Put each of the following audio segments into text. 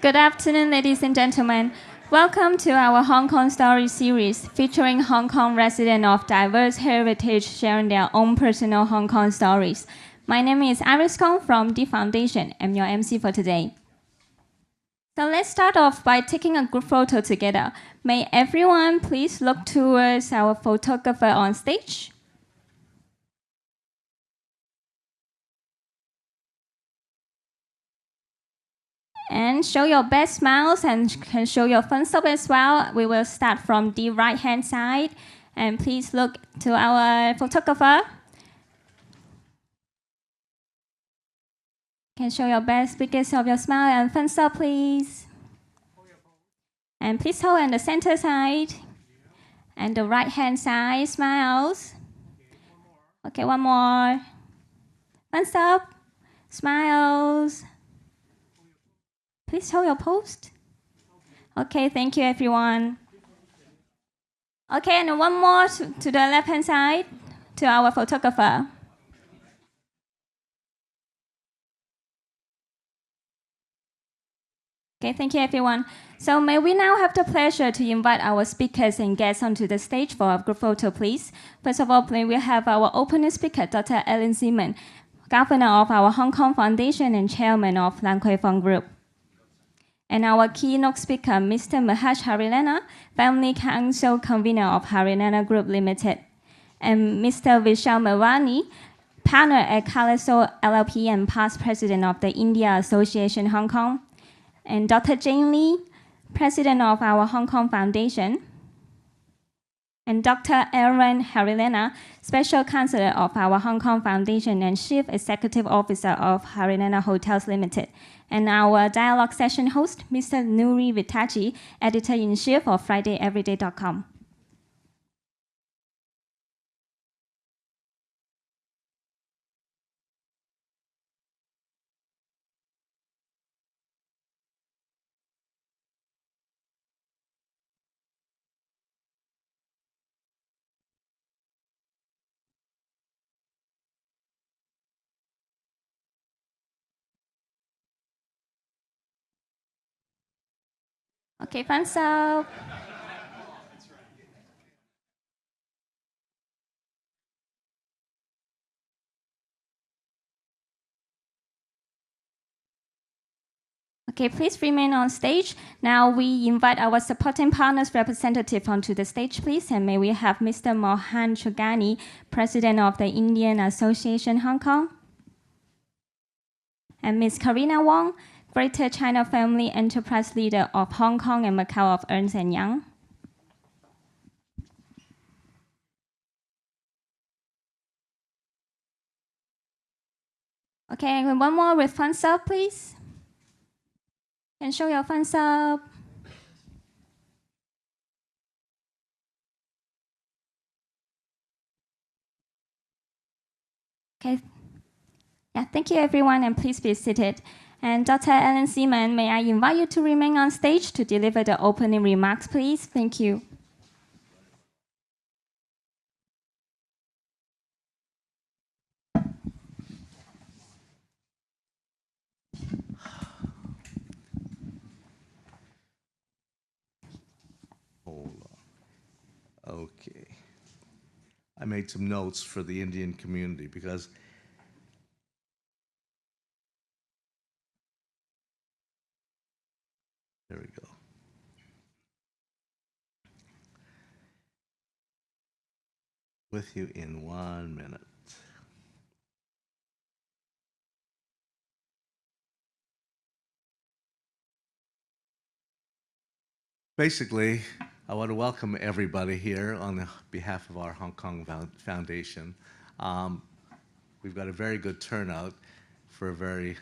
Good afternoon, ladies and gentlemen. Welcome to our Hong Kong Story series featuring Hong Kong residents of diverse heritage sharing their own personal Hong Kong stories. My name is Iris Kong from The Foundation. I'm your MC for today. So let's start off by taking a group photo together. May everyone please look towards our photographer on stage. And show your best smiles and can show your thumbs up as well. We will start from the right-hand side. And please look to our photographer. Can show your best biggest of your smile and thumbs up, please. And please hold on the center side. And the right-hand side, smiles. Okay, one more. Thumbs up, smiles. Please hold your post. Okay, thank you, everyone. Okay, and one more to the left-hand side, to our photographer. Okay, thank you, everyone. So may we now have the pleasure to invite our speakers and guests onto the stage for a group photo, please. First of all, we have our opening speaker, Dr. Allan Zeman, Governor of our Hong Kong Foundation and Chairman of Lan Kwai Fong Group. And our keynote speaker, Mr. Mahesh Harilela, Family Council Convenor of Harilela Group Limited. And Mr. Vishal Melwani, partner at Karas So LLP and past president of the India Association Hong Kong. And Dr. Jane Lee, president of our Hong Kong Foundation. And Dr. Allan Zeman, special counselor of our Hong Kong Foundation and chief executive officer of Harilela Hotels Limited. And our dialogue session host, Mr. Nuri Vitaji, editor-in-chief of FridayEveryday.com. Okay, thumbs up. Okay, please remain on stage. Now we invite our supporting partners representative onto the stage, please. And may we have Mr. Mohan Chogani, president of the Indian Association Hong Kong. And Ms. Karina Wong, Greater China Family Enterprise Leader of Hong Kong and Macau of Ernst & Young. Okay, and one more with thumbs up, please. And show your thumbs up. Okay. Yeah, thank you, everyone, and please be seated. And Dr. Allan Zeman, may I invite you to remain on stage to deliver the opening remarks, please? Thank you. Hold on. Okay. I made some notes for the Indian community because there we go. With you in 1 minute. Basically, I want to welcome everybody here on behalf of our Hong Kong Foundation. We've got a very good turnout for a very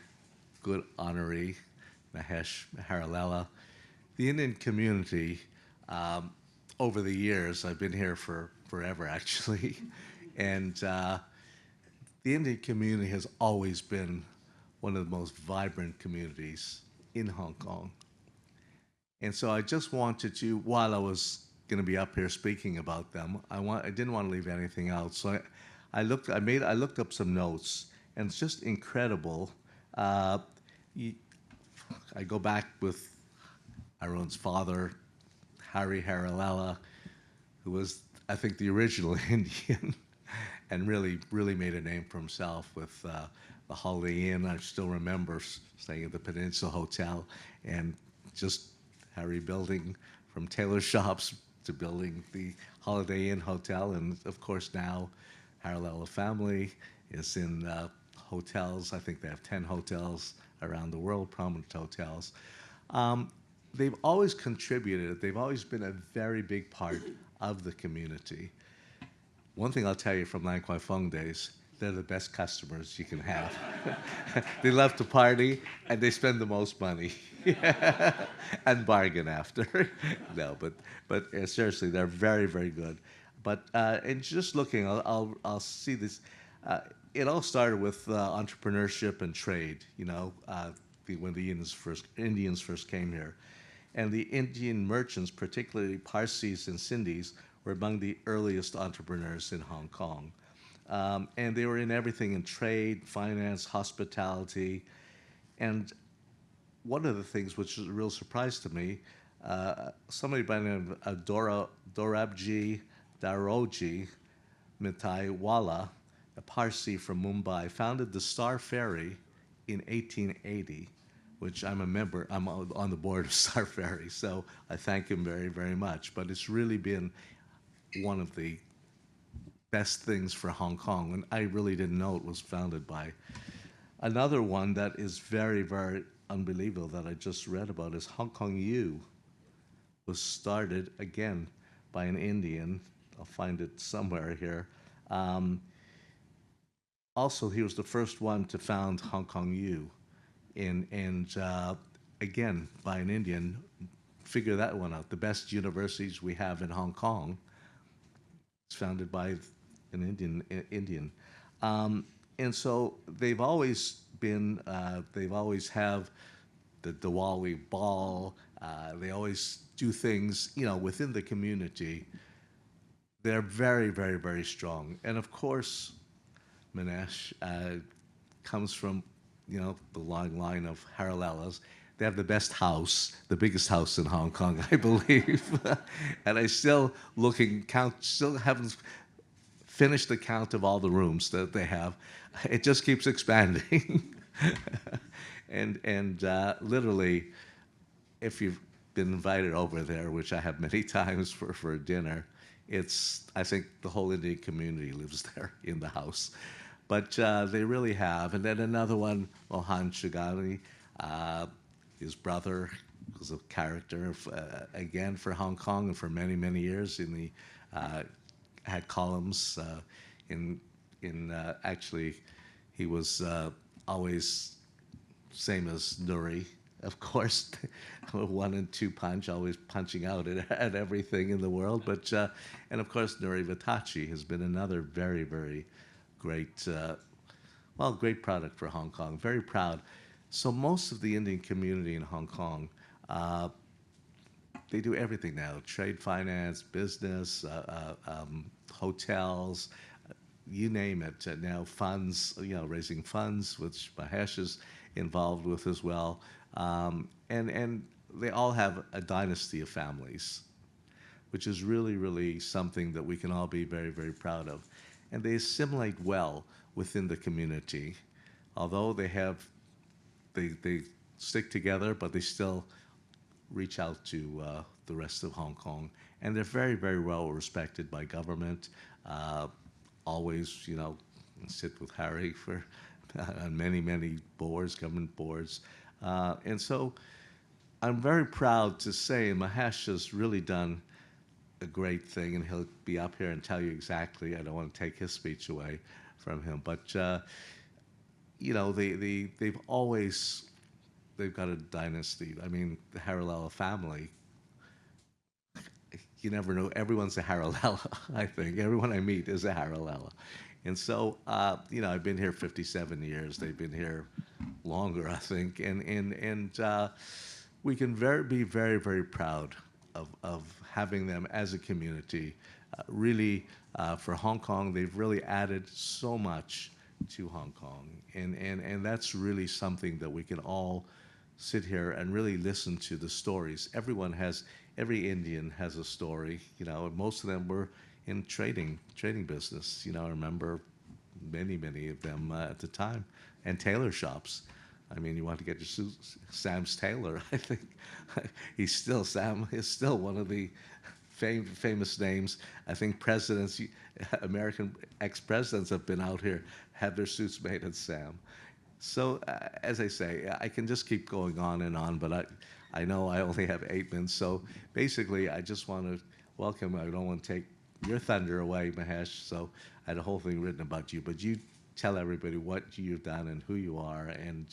good honoree, Mahesh Harilela. The Indian community, over the years, I've been here for forever actually, and the Indian community has always been one of the most vibrant communities in Hong Kong. And so I just wanted to, while I was going to be up here speaking about them, I didn't want to leave anything out. So I looked up some notes, and it's just incredible. I go back with Arun's father, Hari Harilela, who was, I think, the original Indian, and really made a name for himself with the Holiday Inn. I still remember staying at the Peninsula Hotel, and just Harry building from tailor shops to building the Holiday Inn Hotel, and of course now Harilela family is in hotels. I think they have 10 hotels around the world, prominent hotels. They've always contributed. They've always been a very big part of the community. One thing I'll tell you from Lan Kwai Fong days, they're the best customers you can have. They love to party, and they spend the most money. And bargain after. No, but seriously, they're very, very good. But and just looking, I'll see this. It all started with entrepreneurship and trade. You know, when the Indians first came here, and the Indian merchants, particularly Parsis and Sindhis, were among the earliest entrepreneurs in Hong Kong. And they were in everything in trade, finance, hospitality. And one of the things which was a real surprise to me, somebody by the name of Dorabji Daroji Mitai Wala, a Parsi from Mumbai, founded the Star Ferry in 1880, which I'm a member, I'm on the board of Star Ferry, so I thank him very, very much. But it's really been one of the best things for Hong Kong, and I really didn't know it was founded by. Another one that is very, very unbelievable that I just read about is Hong Kong U was started, again, by an Indian. I'll find it somewhere here. Also, he was the first one to found Hong Kong U, and again, by an Indian. Figure that one out. The best universities we have in Hong Kong is founded by an Indian. And so they've always been, they've always have the Diwali ball. They always do things, you know, within the community. They're very, very, very strong. And of course, Mahesh comes from, you know, the long line of Harilelas. They have the best house, the biggest house in Hong Kong, I believe. And I still still haven't finished the count of all the rooms that they have. It just keeps expanding. and literally, if you've been invited over there, which I have many times for dinner, I think the whole Indian community lives there in the house. But they really have. And then another one, Mohan Chugani, his brother was a character, again, for Hong Kong and for many, many years. Had columns actually, he was always same as Nuri, of course, 1 and 2 punch, always punching out at everything in the world. But and of course, Nuri Vitachi has been another very, very great, great product for Hong Kong. Very proud. So most of the Indian community in Hong Kong, they do everything now: trade, finance, business, hotels, you name it. Now funds, you know, raising funds, which Mahesh is involved with as well. And they all have a dynasty of families, which is really, really something that we can all be very, very proud of. And they assimilate well within the community. Although they stick together, but they still reach out to the rest of Hong Kong. And they're very, very well respected by government. Always, you know, sit with Harry on many, many boards, government boards. And so I'm very proud to say Mahesh has really done a great thing, and he'll be up here and tell you exactly. I don't want to take his speech away from him, but you know, they've got a dynasty. I mean, the Harilela family, you never know. Everyone's a Harilela, I think. Everyone I meet is a Harilela. And so, you know, I've been here 57 years. They've been here longer, I think. And we can be very, very proud of having them as a community. Really, for Hong Kong, they've really added so much to Hong Kong. And that's really something that we can all sit here and really listen to the stories. Every Indian has a story, you know, and most of them were in trading business. You know, I remember many of them at the time, and tailor shops. I mean, you want to get your suits, Sam's tailor. I think Sam is still one of the famous names. I think presidents, American ex-presidents have been out here, had their suits made at Sam. So as I say, I can just keep going on, but I know I only have 8 minutes. So basically, I just want to welcome. I don't want to take your thunder away, Mahesh. So I had a whole thing written about you, but you tell everybody what you've done and who you are, and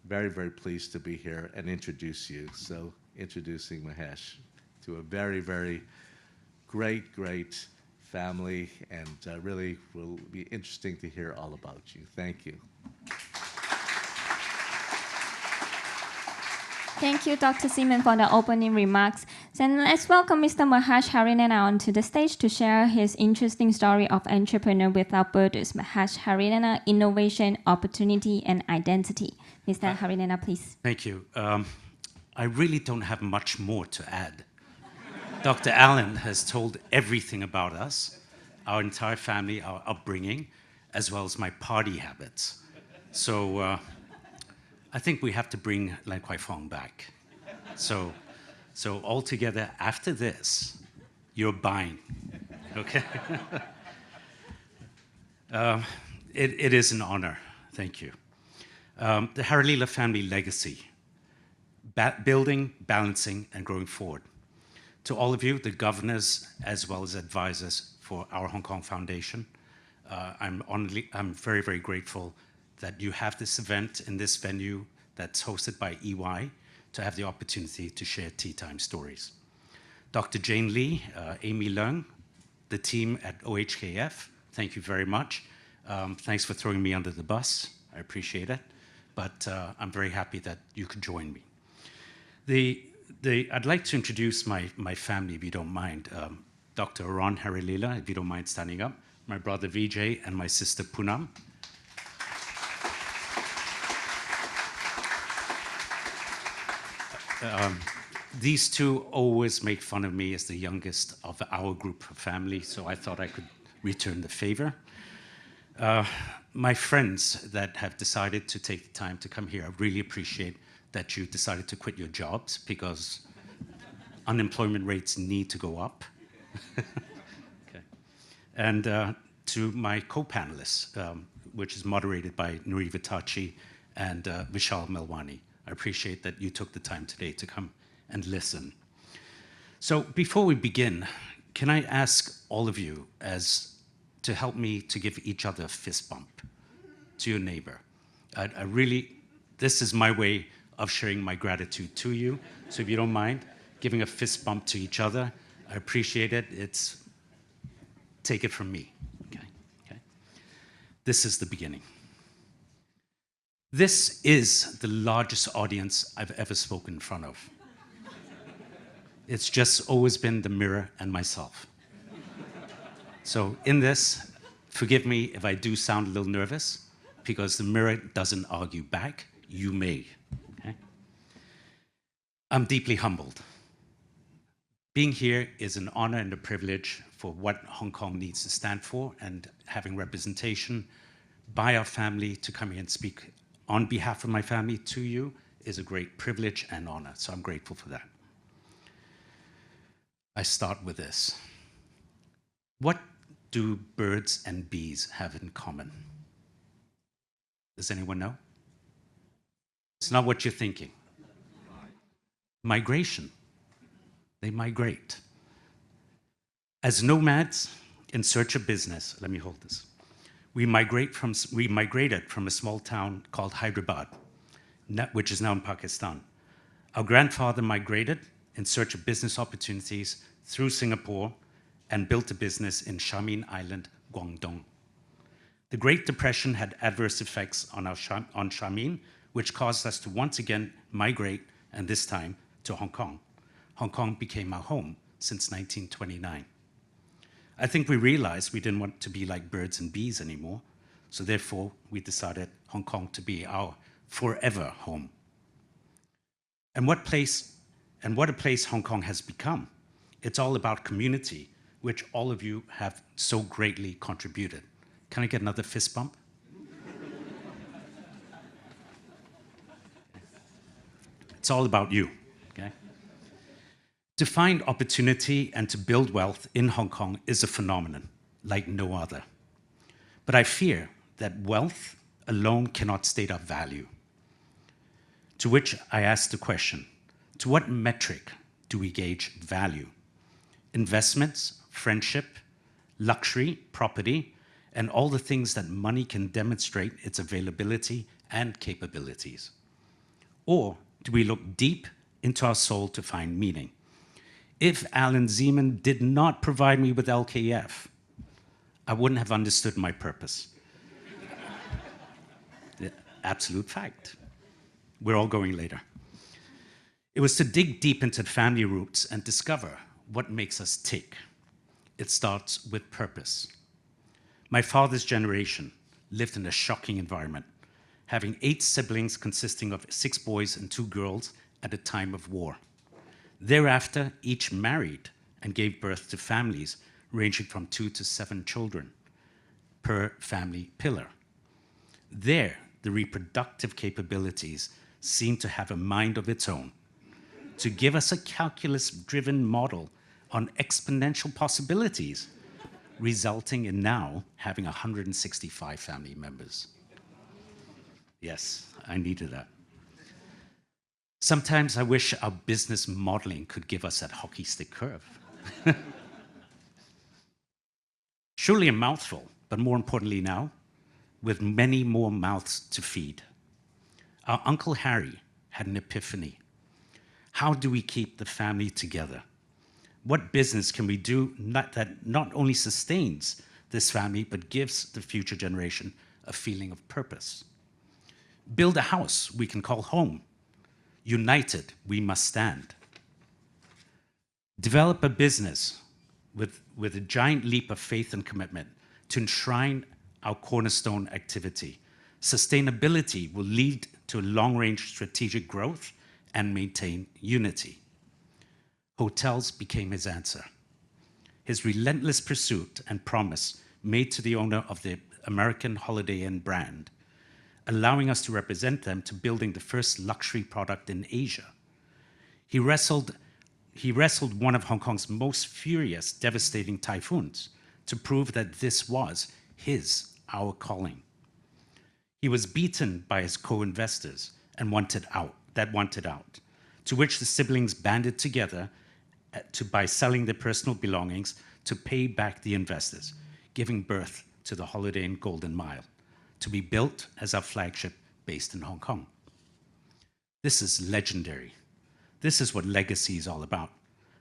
very pleased to be here and introduce you. So introducing Mahesh to a very great family, and really will be interesting to hear all about you. Thank you. Thank you, Dr. Zeman, for the opening remarks. Then let's welcome Mr. Mahesh Harilela onto the stage to share his interesting story of entrepreneur without borders. Mahesh Harilela, innovation, opportunity, and identity. Mr. Harilela, please. Thank you. I really don't have much more to add. Dr. Allan has told everything about us, our entire family, our upbringing, as well as my party habits. So I think we have to bring Lan Kwai Fong back. So altogether, after this, you're buying, okay? It is an honor, thank you. The Harilela family legacy, building, balancing, and growing forward. To all of you, the governors, as well as advisors for our Hong Kong Foundation, I'm very grateful that you have this event in this venue that's hosted by EY to have the opportunity to share tea time stories. Dr. Jane Lee, Amy Leung, the team at OHKF, thank you very much. Thanks for throwing me under the bus. I appreciate it. But I'm very happy that you could join me. I'd like to introduce my family, if you don't mind. Dr. Allan Harilela, if you don't mind standing up. My brother Vijay and my sister Poonam. These two always make fun of me as the youngest of our group of family, so I thought I could return the favor. My friends that have decided to take the time to come here, I really appreciate that you decided to quit your jobs, because unemployment rates need to go up. Okay. And to my co-panelists, which is moderated by Nuri Vitachi and Vishal Melwani. I appreciate that you took the time today to come and listen. So before we begin, can I ask all of you to help me to give each other a fist bump to your neighbor? This is my way of sharing my gratitude to you. So if you don't mind giving a fist bump to each other, I appreciate it. Take it from me, okay? This is the beginning. This is the largest audience I've ever spoken in front of. It's just always been the mirror and myself. So in this, forgive me if I do sound a little nervous, because the mirror doesn't argue back. You may, okay? I'm deeply humbled. Being here is an honor and a privilege for what Hong Kong needs to stand for, and having representation by our family to come here and speak on behalf of my family to you is a great privilege and honor, so I'm grateful for that. I start with this. What do birds and bees have in common? Does anyone know? It's not what you're thinking. Migration. They migrate. As nomads in search of business, let me hold this. We migrated from a small town called Hyderabad, which is now in Pakistan. Our grandfather migrated in search of business opportunities through Singapore and built a business in Xiamen Island, Guangdong. The Great Depression had adverse effects on Xiamen, which caused us to once again migrate, and this time to Hong Kong. Hong Kong became our home since 1929. I think we realized we didn't want to be like birds and bees anymore, so therefore we decided Hong Kong to be our forever home. And what a place Hong Kong has become. It's all about community, which all of you have so greatly contributed. Can I get another fist bump? It's all about you, okay? To find opportunity and to build wealth in Hong Kong is a phenomenon like no other. But I fear that wealth alone cannot state our value. To which I ask the question, to what metric do we gauge value? Investments, friendship, luxury, property, and all the things that money can demonstrate its availability and capabilities? Or do we look deep into our soul to find meaning? If Allan Zeman did not provide me with LKF, I wouldn't have understood my purpose. The absolute fact. We're all going later. It was to dig deep into the family roots and discover what makes us tick. It starts with purpose. My father's generation lived in a shocking environment, having 8 siblings consisting of 6 boys and 2 girls at a time of war. Thereafter, each married and gave birth to families ranging from 2 to 7 children per family pillar. There, the reproductive capabilities seemed to have a mind of its own, to give us a calculus-driven model on exponential possibilities, resulting in now having 165 family members. Yes, I needed that. Sometimes I wish our business modeling could give us that hockey stick curve. Surely a mouthful, but more importantly now, with many more mouths to feed. Our Uncle Harry had an epiphany. How do we keep the family together? What business can we do that not only sustains this family, but gives the future generation a feeling of purpose? Build a house we can call home. United, we must stand. Develop a business with a giant leap of faith and commitment to enshrine our cornerstone activity. Sustainability will lead to long-range strategic growth and maintain unity. Hotels became his answer. His relentless pursuit and promise made to the owner of the American Holiday Inn brand, allowing us to represent them to building the first luxury product in Asia. He wrestled one of Hong Kong's most furious, devastating typhoons to prove that this was our calling. He was beaten by his co-investors and wanted out, to which the siblings banded together by selling their personal belongings to pay back the investors, giving birth to the Holiday Inn Golden Mile, to be built as our flagship based in Hong Kong. This is legendary. This is what legacy is all about,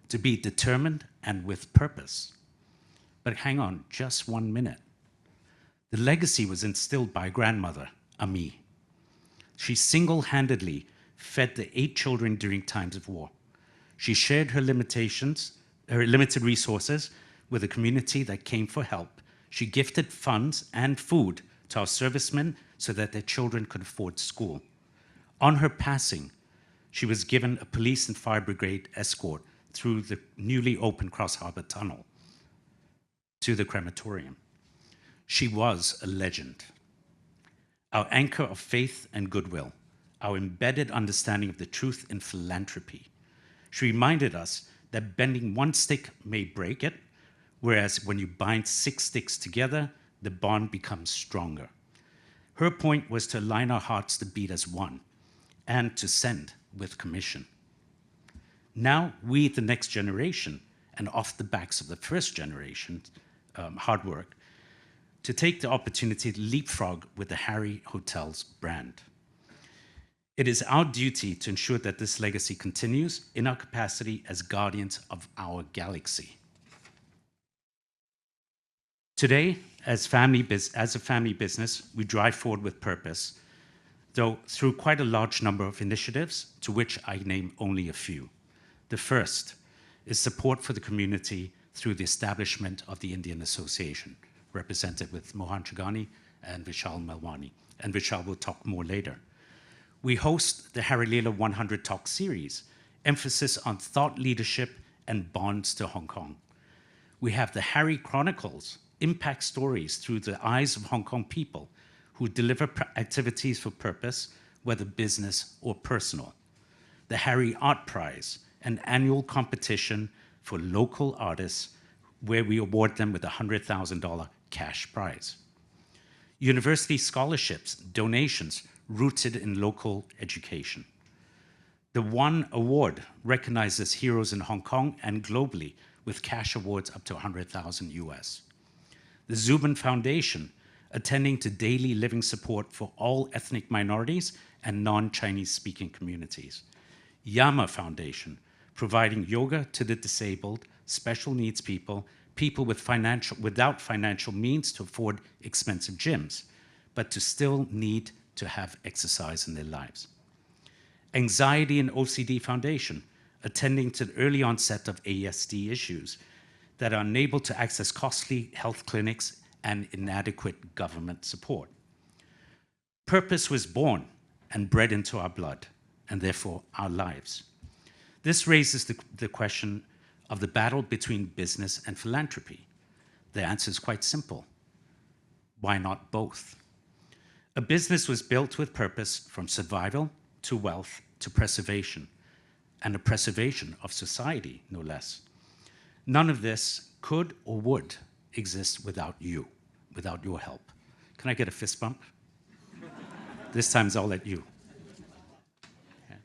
to be determined and with purpose. But hang on just 1 minute. The legacy was instilled by grandmother, Ami. She single-handedly fed the 8 children during times of war. She shared her limited resources with a community that came for help. She gifted funds and food to our servicemen so that their children could afford school. On her passing, she was given a police and fire brigade escort through the newly opened Cross Harbour Tunnel to the crematorium. She was a legend. Our anchor of faith and goodwill, our embedded understanding of the truth in philanthropy. She reminded us that bending one stick may break it, whereas when you bind 6 sticks together, the bond becomes stronger. Her point was to align our hearts to beat as one and to send with commission. Now, we, the next generation, and off the backs of the first generation, hard work, to take the opportunity to leapfrog with the Harry Hotels brand. It is our duty to ensure that this legacy continues in our capacity as guardians of our galaxy. Today, as a family business, we drive forward with purpose, though through quite a large number of initiatives, to which I name only a few. The first is support for the community through the establishment of the Indian Association, represented with Mohan Chugani and Vishal Melwani, and Vishal will talk more later. We host the Harilela 100 Talk series, emphasis on thought leadership and bonds to Hong Kong. We have the Harry Chronicles, impact stories through the eyes of Hong Kong people who deliver activities for purpose, whether business or personal. The Harry Art Prize, an annual competition for local artists where we award them with a $100,000 cash prize. University scholarships, donations rooted in local education. The One Award recognizes heroes in Hong Kong and globally with cash awards up to 100,000 US. The Zeman Foundation, attending to daily living support for all ethnic minorities and non-Chinese speaking communities. Yama Foundation, providing yoga to the disabled, special needs people, people without financial means to afford expensive gyms, but to still need to have exercise in their lives. Anxiety and OCD Foundation, attending to the early onset of ASD issues that are unable to access costly health clinics and inadequate government support. Purpose was born and bred into our blood, and therefore our lives. This raises the question of the battle between business and philanthropy. The answer is quite simple. Why not both? A business was built with purpose from survival to wealth to preservation, and a preservation of society, no less. None of this could or would exist without you, without your help. Can I get a fist bump? This time I'll let you. Okay.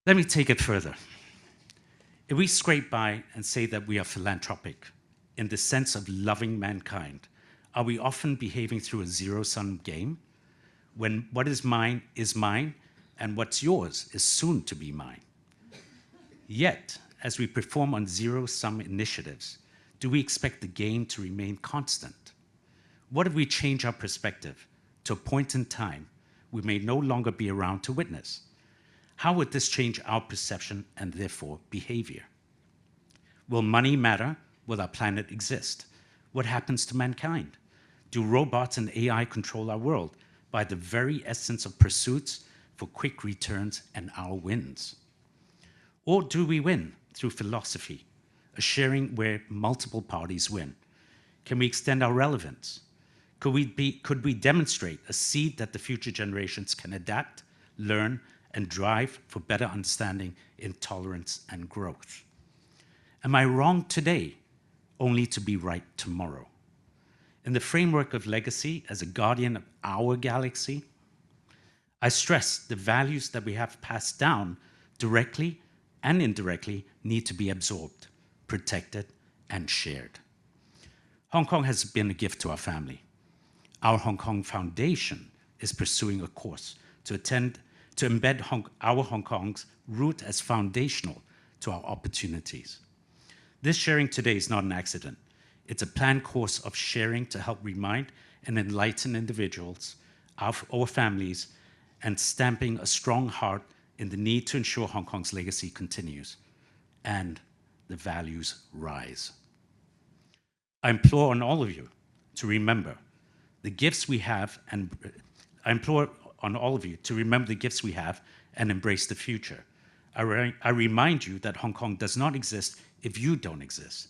Let me take it further. If we scrape by and say that we are philanthropic in the sense of loving mankind, are we often behaving through a zero-sum game when what is mine, and what's yours is soon to be mine? Yet, as we perform on zero-sum initiatives, do we expect the game to remain constant? What if we change our perspective to a point in time we may no longer be around to witness? How would this change our perception and therefore behavior? Will money matter? Will our planet exist? What happens to mankind? Do robots and AI control our world by the very essence of pursuits for quick returns and our wins? Or do we win through philosophy, a sharing where multiple parties win? Can we extend our relevance? Could we demonstrate a seed that the future generations can adapt, learn, and drive for better understanding, intolerance, and growth? Am I wrong today, only to be right tomorrow? In the framework of legacy as a guardian of our galaxy, I stress the values that we have passed down directly and indirectly need to be absorbed, protected, and shared. Hong Kong has been a gift to our family. Our Hong Kong Foundation is pursuing a course to embed our Hong Kong's root as foundational to our opportunities. This sharing today is not an accident. It's a planned course of sharing to help remind and enlighten individuals, our families, and stamping a strong heart in the need to ensure Hong Kong's legacy continues and the values rise. I implore on all of you to remember the gifts we have, and I implore on all of you to remember the gifts we have and embrace the future. I remind you that Hong Kong does not exist if you don't exist.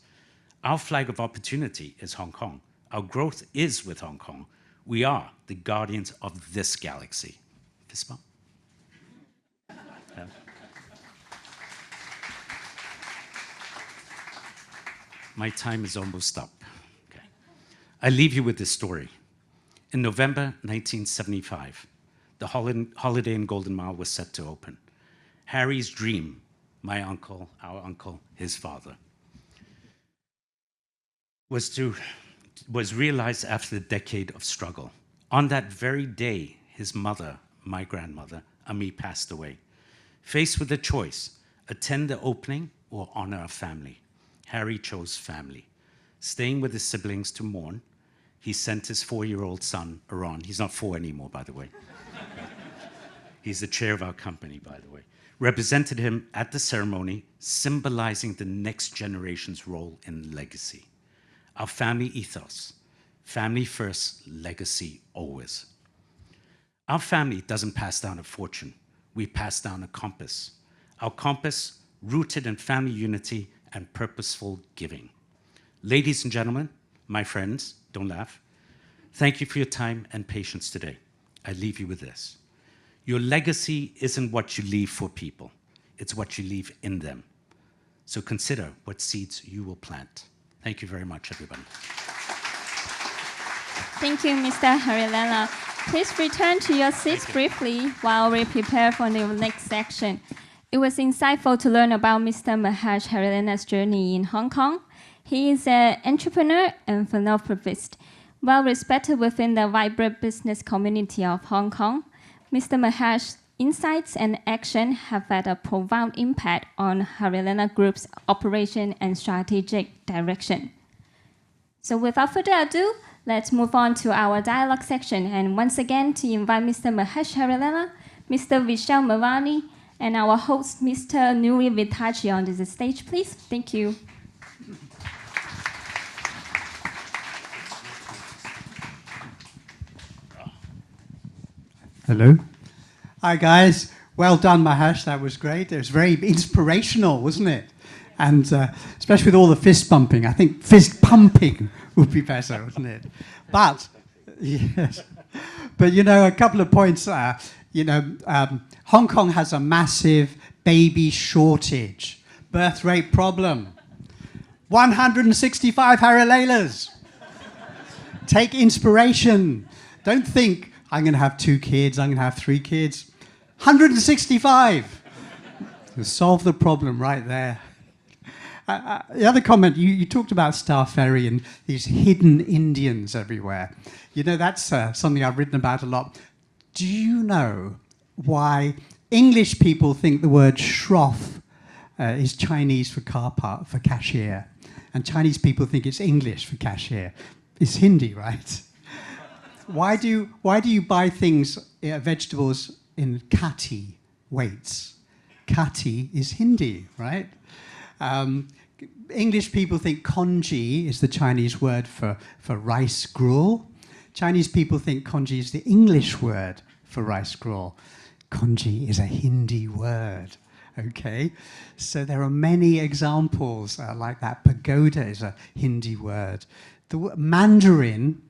Our flag of opportunity is Hong Kong. Our growth is with Hong Kong. We are the guardians of this galaxy. Fist bump. Yeah. My time is almost up. Okay. I leave you with this story. In November 1975, the Holiday Inn Golden Mile was set to open. Harry's dream, my uncle, our uncle, his father, was realized after a decade of struggle. On that very day, his mother, my grandmother, Ami, passed away. Faced with a choice, attend the opening or honor a family, Harry chose family. Staying with his siblings to mourn, he sent his 4-year-old son, Aaron. He's not 4 anymore, by the way. He's the chair of our company, by the way. Represented him at the ceremony, symbolizing the next generation's role in legacy. Our family ethos, family first, legacy always. Our family doesn't pass down a fortune. We pass down a compass. Our compass rooted in family unity and purposeful giving. Ladies and gentlemen, my friends, don't laugh. Thank you for your time and patience today. I leave you with this. Your legacy isn't what you leave for people. It's what you leave in them. So consider what seeds you will plant. Thank you very much, everybody. Thank you, Mr. Harilela. Please return to your seats briefly while we prepare for the next section. It was insightful to learn about Mr. Mahesh Harilela's journey in Hong Kong. He is an entrepreneur and philanthropist, well respected within the vibrant business community of Hong Kong. Mr. Mahesh's insights and action have had a profound impact on Harilela Group's operation and strategic direction. So without further ado, let's move on to our dialogue section. And once again, to invite Mr. Mahesh Harilela, Mr. Vishal Melwani, and our host, Mr. Nuri Vitachi, onto the stage, please. Thank you. Hello. Hi, guys. Well done, Mahesh. That was great. It was very inspirational, wasn't it? And especially with all the fist bumping. I think fist pumping would be better, wouldn't it? But, yes. But, you know, a couple of points. Hong Kong has a massive baby shortage, birth rate problem. 165 Harilelas. Take inspiration. Don't think, I'm going to have 2 kids, I'm going to have 3 kids. 165. To solve the problem right there. The other comment, you talked about Star Ferry and these hidden Indians everywhere. You know, that's something I've written about a lot. Do you know why English people think the word shroff is Chinese for for cashier? And Chinese people think it's English for cashier. It's Hindi, right? Why do you buy things, vegetables, in kati weights? Kati is Hindi, right? English people think congee is the Chinese word for rice gruel. Chinese people think congee is the English word for rice gruel. Congee is a Hindi word, okay? So there are many examples like that. Pagoda is a Hindi word. The Mandarin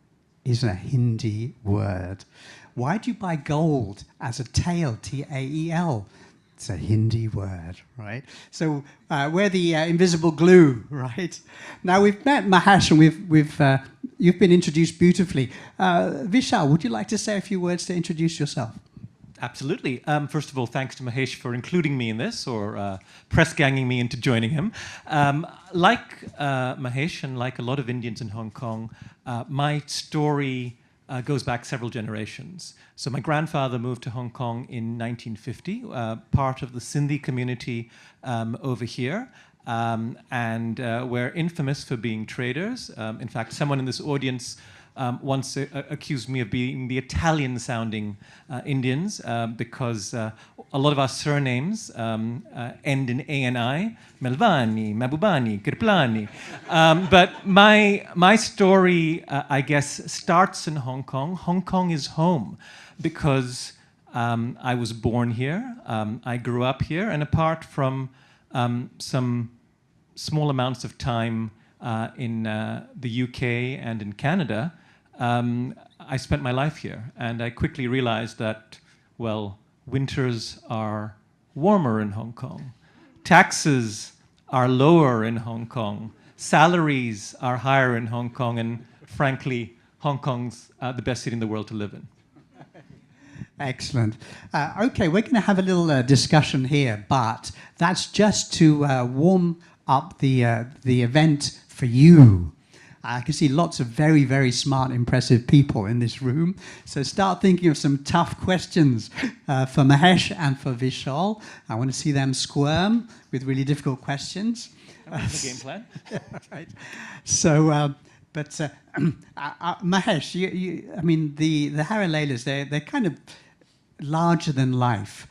is a Hindi word. Why do you buy gold as a tael, T-A-E-L? It's a Hindi word, right? So we're the invisible glue, right? Now we've met Mahesh and you've been introduced beautifully. Vishal, would you like to say a few words to introduce yourself? Absolutely. First of all, thanks to Mahesh for including me in this, or press ganging me into joining him. Like Mahesh and like a lot of Indians in Hong Kong, my story goes back several generations. So my grandfather moved to Hong Kong in 1950, part of the Sindhi community over here. And we're infamous for being traders. In fact, someone in this audience once accused me of being the Italian-sounding Indians because a lot of our surnames end in A-N-I, Melvani, Mabubani, Kriplani. But my story, I guess, starts in Hong Kong. Hong Kong is home because I was born here, I grew up here, and apart from some small amounts of time in the UK and in Canada, I spent my life here, and I quickly realized that, well, winters are warmer in Hong Kong, taxes are lower in Hong Kong, salaries are higher in Hong Kong, and frankly, Hong Kong's the best city in the world to live in. Excellent. Okay, we're going to have a little discussion here, but that's just to warm up the event for you. I can see lots of very, very smart, impressive people in this room. So start thinking of some tough questions for Mahesh and for Vishal. I want to see them squirm with really difficult questions. The game plan. Right. So, Mahesh, I mean, the Harilelas, they're kind of larger than life.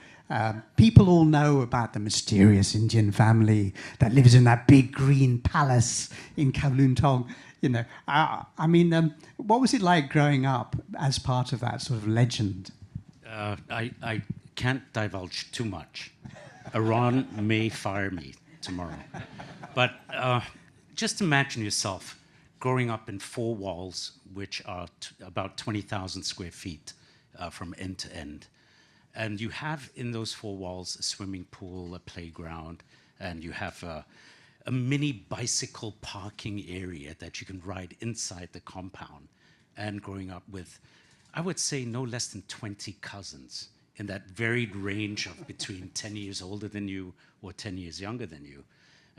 People all know about the mysterious Indian family that lives in that big green palace in Kowloon Tong. You know, I mean, what was it like growing up as part of that sort of legend? I can't divulge too much. Iran may fire me tomorrow. But just imagine yourself growing up in 4 walls, which are about 20,000 square feet from end to end. And you have in those 4 walls a swimming pool, a playground, and you have a mini bicycle parking area that you can ride inside the compound. And growing up with, I would say, no less than 20 cousins in that varied range of between 10 years older than you or 10 years younger than you.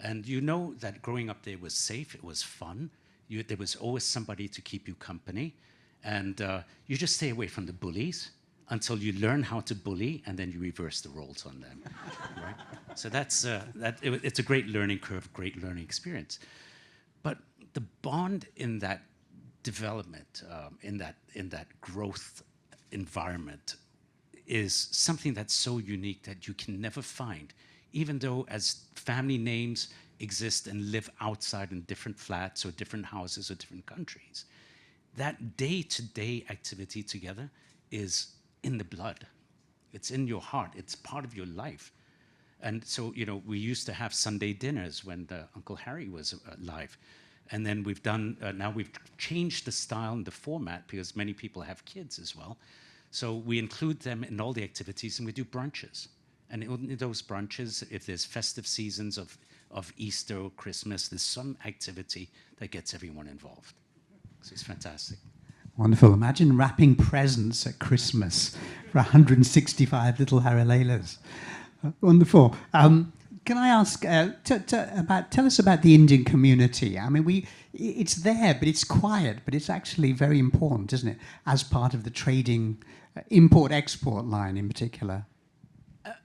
And you know that growing up there was safe, it was fun. There was always somebody to keep you company. And you just stay away from the bullies until you learn how to bully, and then you reverse the roles on them, right? So it's a great learning curve, great learning experience. But the bond in that development, in that growth environment, is something that's so unique that you can never find, even though as family names exist and live outside in different flats or different houses or different countries. That day-to-day activity together is in the blood. It's in your heart. It's part of your life. And so, you know, we used to have Sunday dinners when Uncle Harry was alive. And then we've done, now we've changed the style and the format because many people have kids as well. So we include them in all the activities and we do brunches. And in those brunches, if there's festive seasons of Easter or Christmas, there's some activity that gets everyone involved. So it's fantastic. Wonderful. Imagine wrapping presents at Christmas for 165 little Harilelas. Wonderful. Can I ask, tell us about the Indian community? I mean, it's there, but it's quiet, but it's actually very important, isn't it? As part of the trading, import-export line in particular.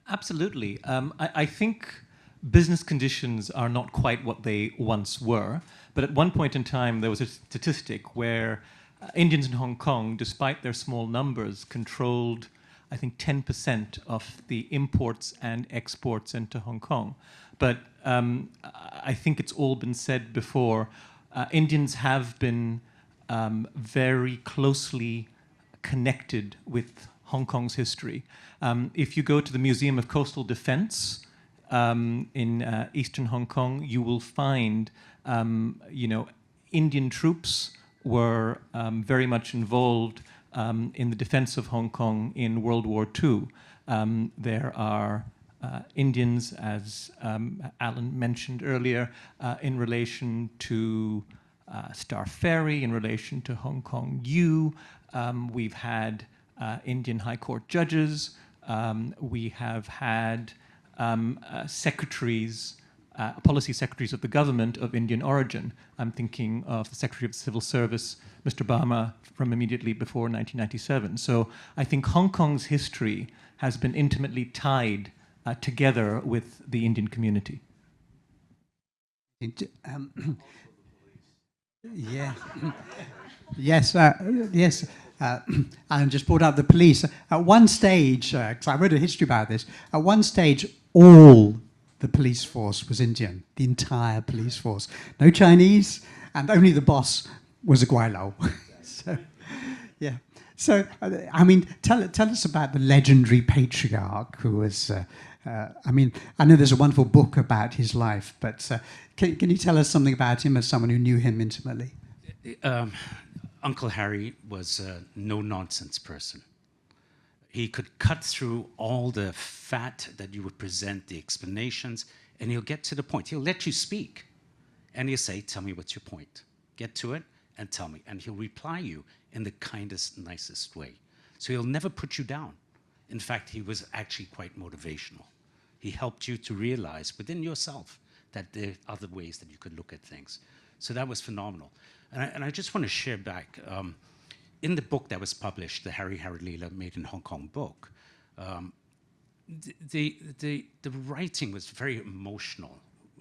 Absolutely. I think business conditions are not quite what they once were, but at one point in time, there was a statistic where Indians in Hong Kong, despite their small numbers, controlled, I think, 10% of the imports and exports into Hong Kong. But I think it's all been said before. Indians have been very closely connected with Hong Kong's history. If you go to the Museum of Coastal Defense in eastern Hong Kong, you will find, Indian troops were very much involved in the defense of Hong Kong in World War II. There are Indians, as Allan mentioned earlier, in relation to Star Ferry, in relation to Hong Kong U. We've had Indian High Court judges. We have had secretaries, policy secretaries of the government of Indian origin. I'm thinking of the Secretary of Civil Service, Mr. Barma, from immediately before 1997. So I think Hong Kong's history has been intimately tied together with the Indian community. Yeah. Yes, yes. Alan just brought up the police. At one stage, because I wrote a history about this, at one stage, all the police force was Indian, the entire police force. No Chinese, and only the boss was a Guailao. So, yeah. So, I mean, tell us about the legendary patriarch who was, I mean, I know there's a wonderful book about his life, but can you tell us something about him as someone who knew him intimately? Uncle Harry was a no-nonsense person. He could cut through all the fat that you would present, the explanations, and he'll get to the point. He'll let you speak, and he'll say, tell me what's your point. Get to it and tell me. And he'll reply you in the kindest, nicest way. So he'll never put you down. In fact, he was actually quite motivational. He helped you to realize within yourself that there are other ways that you could look at things. So that was phenomenal. And I just want to share back, in the book that was published, the Harry Harilela Made in Hong Kong book, the writing was very emotional.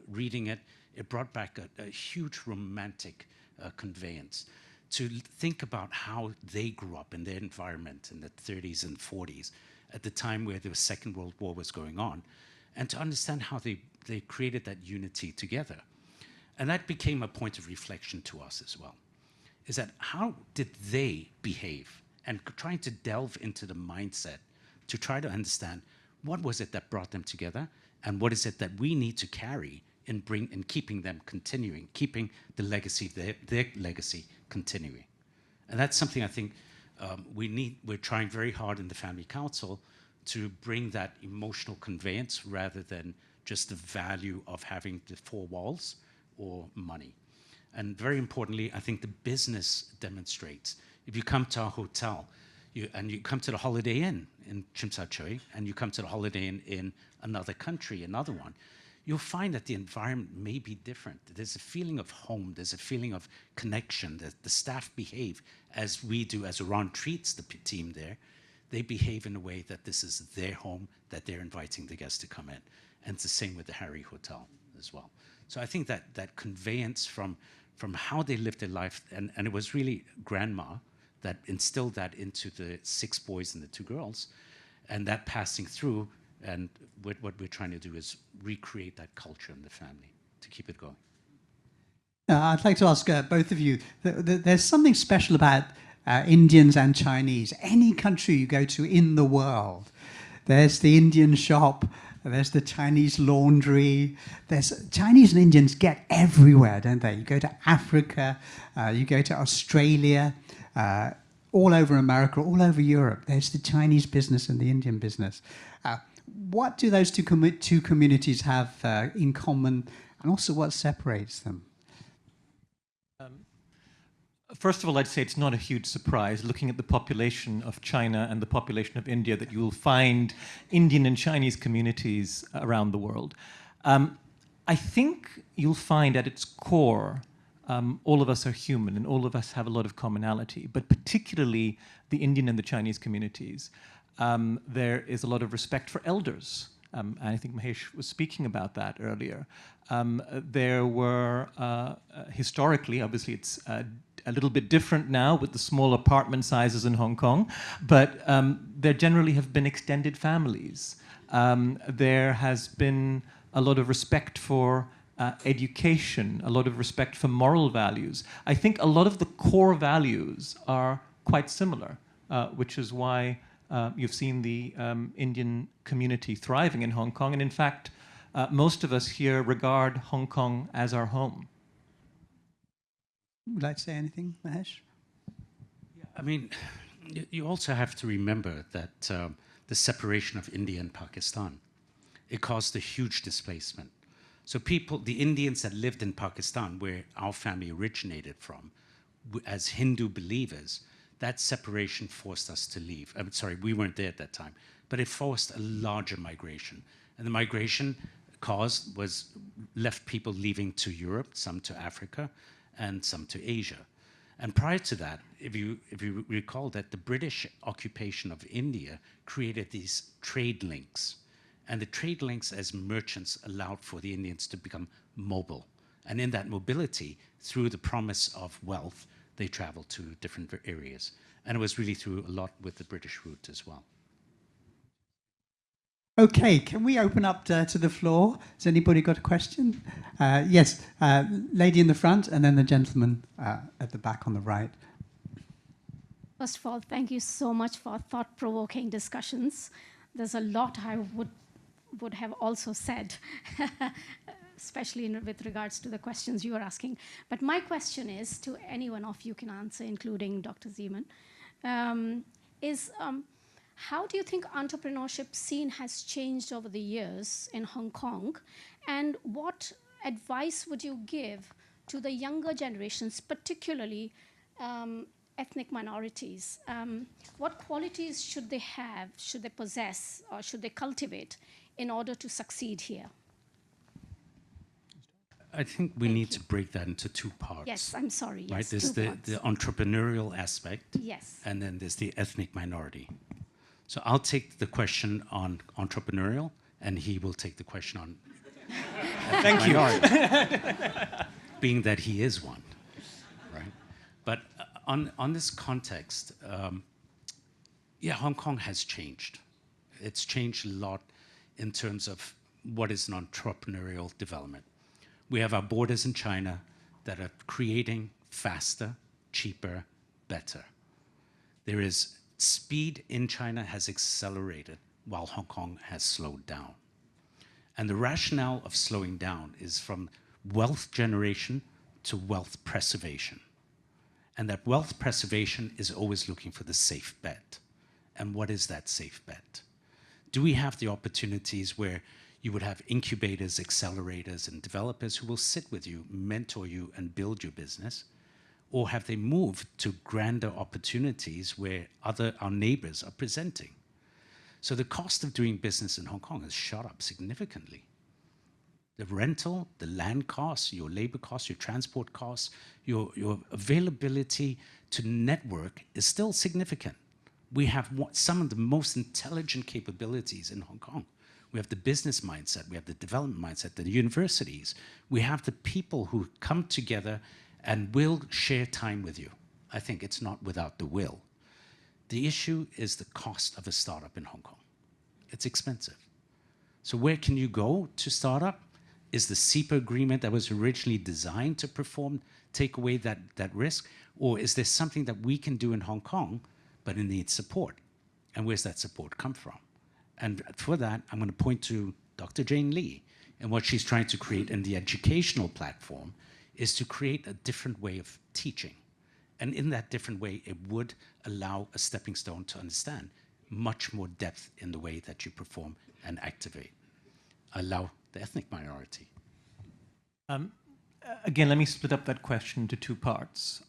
Reading it, it brought back a huge romantic conveyance to think about how they grew up in their environment in the 30s and 40s, at the time where the Second World War was going on, and to understand how they created that unity together. And that became a point of reflection to us as well, is that how did they behave? And trying to delve into the mindset to try to understand what was it that brought them together and what is it that we need to carry in keeping them continuing, keeping the legacy, their legacy continuing. And that's something I think we're trying very hard in the Family Council to bring that emotional conveyance rather than just the value of having the four walls or money. And very importantly, I think the business demonstrates. If you come to our hotel, you come to the Holiday Inn in Tsim Sha Tsui, and you come to the Holiday Inn in another country, another one, you'll find that the environment may be different. There's a feeling of home, there's a feeling of connection, that the staff behave as we do, as Ron treats the team there. They behave in a way that this is their home, that they're inviting the guests to come in. And it's the same with the Harry Hotel as well. So I think that conveyance from how they lived their life, and it was really Grandma that instilled that into the 6 boys and the 2 girls, and that passing through, and what we're trying to do is recreate that culture in the family to keep it going. I'd like to ask both of you, there's something special about Indians and Chinese. Any country you go to in the world, there's the Indian shop, there's the Chinese laundry. Chinese and Indians get everywhere, don't they? You go to Africa, you go to Australia, all over America, all over Europe. There's the Chinese business and the Indian business. What do those two communities have in common, and also what separates them? First of all, I'd say it's not a huge surprise, looking at the population of China and the population of India, that you will find Indian and Chinese communities around the world. I think you'll find at its core, all of us are human and all of us have a lot of commonality, but particularly the Indian and the Chinese communities. There is a lot of respect for elders. And I think Mahesh was speaking about that earlier. There were, historically, obviously it's a little bit different now with the small apartment sizes in Hong Kong, but there generally have been extended families. There has been a lot of respect for education, a lot of respect for moral values. I think a lot of the core values are quite similar, which is why you've seen the Indian community thriving in Hong Kong. And in fact, most of us here regard Hong Kong as our home. Would you like to say anything, Mahesh? Yeah, I mean, you also have to remember that the separation of India and Pakistan, it caused a huge displacement. So the Indians that lived in Pakistan, where our family originated from, as Hindu believers, that separation forced us to leave. I'm sorry, we weren't there at that time, but it forced a larger migration. And the migration left people leaving to Europe, some to Africa, and some to Asia. And prior to that, if you recall that the British occupation of India created these trade links. And the trade links as merchants allowed for the Indians to become mobile. And in that mobility, through the promise of wealth, they traveled to different areas. And it was really through a lot with the British route as well. Okay, can we open up to the floor? Has anybody got a question? Yes, lady in the front, and then the gentleman at the back on the right. First of all, thank you so much for thought-provoking discussions. There's a lot I would have also said, especially with regards to the questions you are asking. But my question is, to any one of you can answer, including Dr. Zeman, how do you think entrepreneurship scene has changed over the years in Hong Kong? And what advice would you give to the younger generations, particularly ethnic minorities? What qualities should they have, should they possess, or should they cultivate in order to succeed here? I think we need to break that into 2 parts. Yes, I'm sorry. Yes, right? There's the entrepreneurial aspect, yes, and then there's the ethnic minority. So I'll take the question on entrepreneurial, and he will take the question on Thank you. being that he is one, right? But on this context, yeah, Hong Kong has changed. It's changed a lot in terms of what is an entrepreneurial development. We have our borders in China that are creating faster, cheaper, better. There is speed in China has accelerated while Hong Kong has slowed down. And the rationale of slowing down is from wealth generation to wealth preservation. And that wealth preservation is always looking for the safe bet. And what is that safe bet? Do we have the opportunities where you would have incubators, accelerators, and developers who will sit with you, mentor you, and build your business? Or have they moved to grander opportunities where our neighbors are presenting? So the cost of doing business in Hong Kong has shot up significantly. The rental, the land costs, your labor costs, your transport costs, your availability to network is still significant. We have some of the most intelligent capabilities in Hong Kong. We have the business mindset, we have the development mindset, the universities. We have the people who come together and will share time with you. I think it's not without the will. The issue is the cost of a startup in Hong Kong. It's expensive. So where can you go to start up? Is the CEPA agreement that was originally designed to take away that risk? Or is there something that we can do in Hong Kong, but it needs support? And where's that support come from? And for that, I'm going to point to Dr. Jane Lee. And what she's trying to create in the educational platform is to create a different way of teaching. And in that different way, it would allow a stepping stone to understand much more depth in the way that you perform and activate. Allow the ethnic minority. Again, let me split up that question into two parts.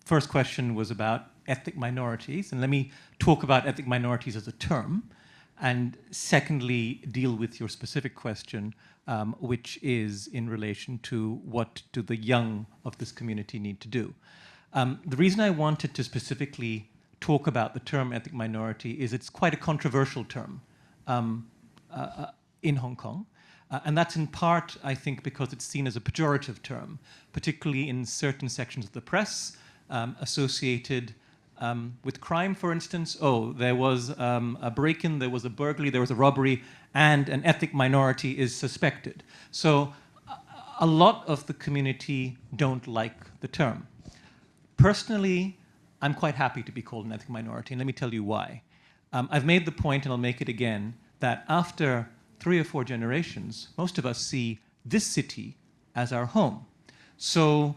First question was about ethnic minorities, and let me talk about ethnic minorities as a term. And secondly, deal with your specific question, which is in relation to what do the young of this community need to do. The reason I wanted to specifically talk about the term ethnic minority is it's quite a controversial term in Hong Kong. And that's in part, I think, because it's seen as a pejorative term, particularly in certain sections of the press associated with crime, for instance. Oh, there was a break-in, there was a burglary, there was a robbery, and an ethnic minority is suspected. So a lot of the community don't like the term. Personally, I'm quite happy to be called an ethnic minority, and let me tell you why. I've made the point, and I'll make it again, that after 3 or 4 generations, most of us see this city as our home. So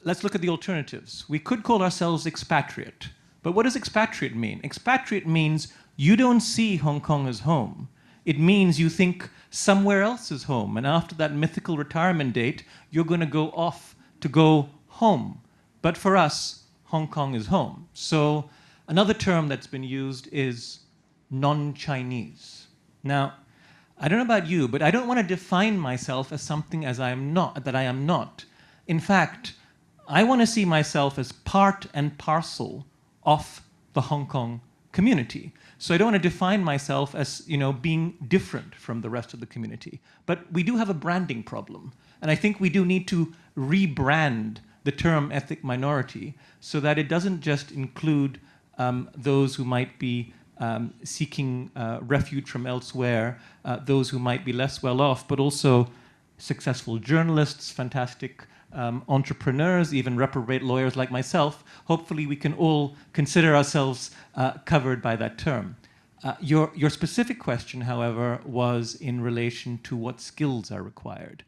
let's look at the alternatives. We could call ourselves expatriate, but what does expatriate mean? Expatriate means you don't see Hong Kong as home. It means you think somewhere else is home, and after that mythical retirement date, you're going to go off to go home. But for us, Hong Kong is home. So another term that's been used is non-Chinese. Now, I don't know about you, but I don't want to define myself as something as I am not. In fact, I want to see myself as part and parcel of the Hong Kong community. So I don't want to define myself as, being different from the rest of the community. But we do have a branding problem. And I think we do need to rebrand the term ethnic minority so that it doesn't just include those who might be seeking refuge from elsewhere, those who might be less well off, but also successful journalists, fantastic entrepreneurs, even reprobate lawyers like myself. Hopefully we can all consider ourselves covered by that term. Your specific question, however, was in relation to what skills are required.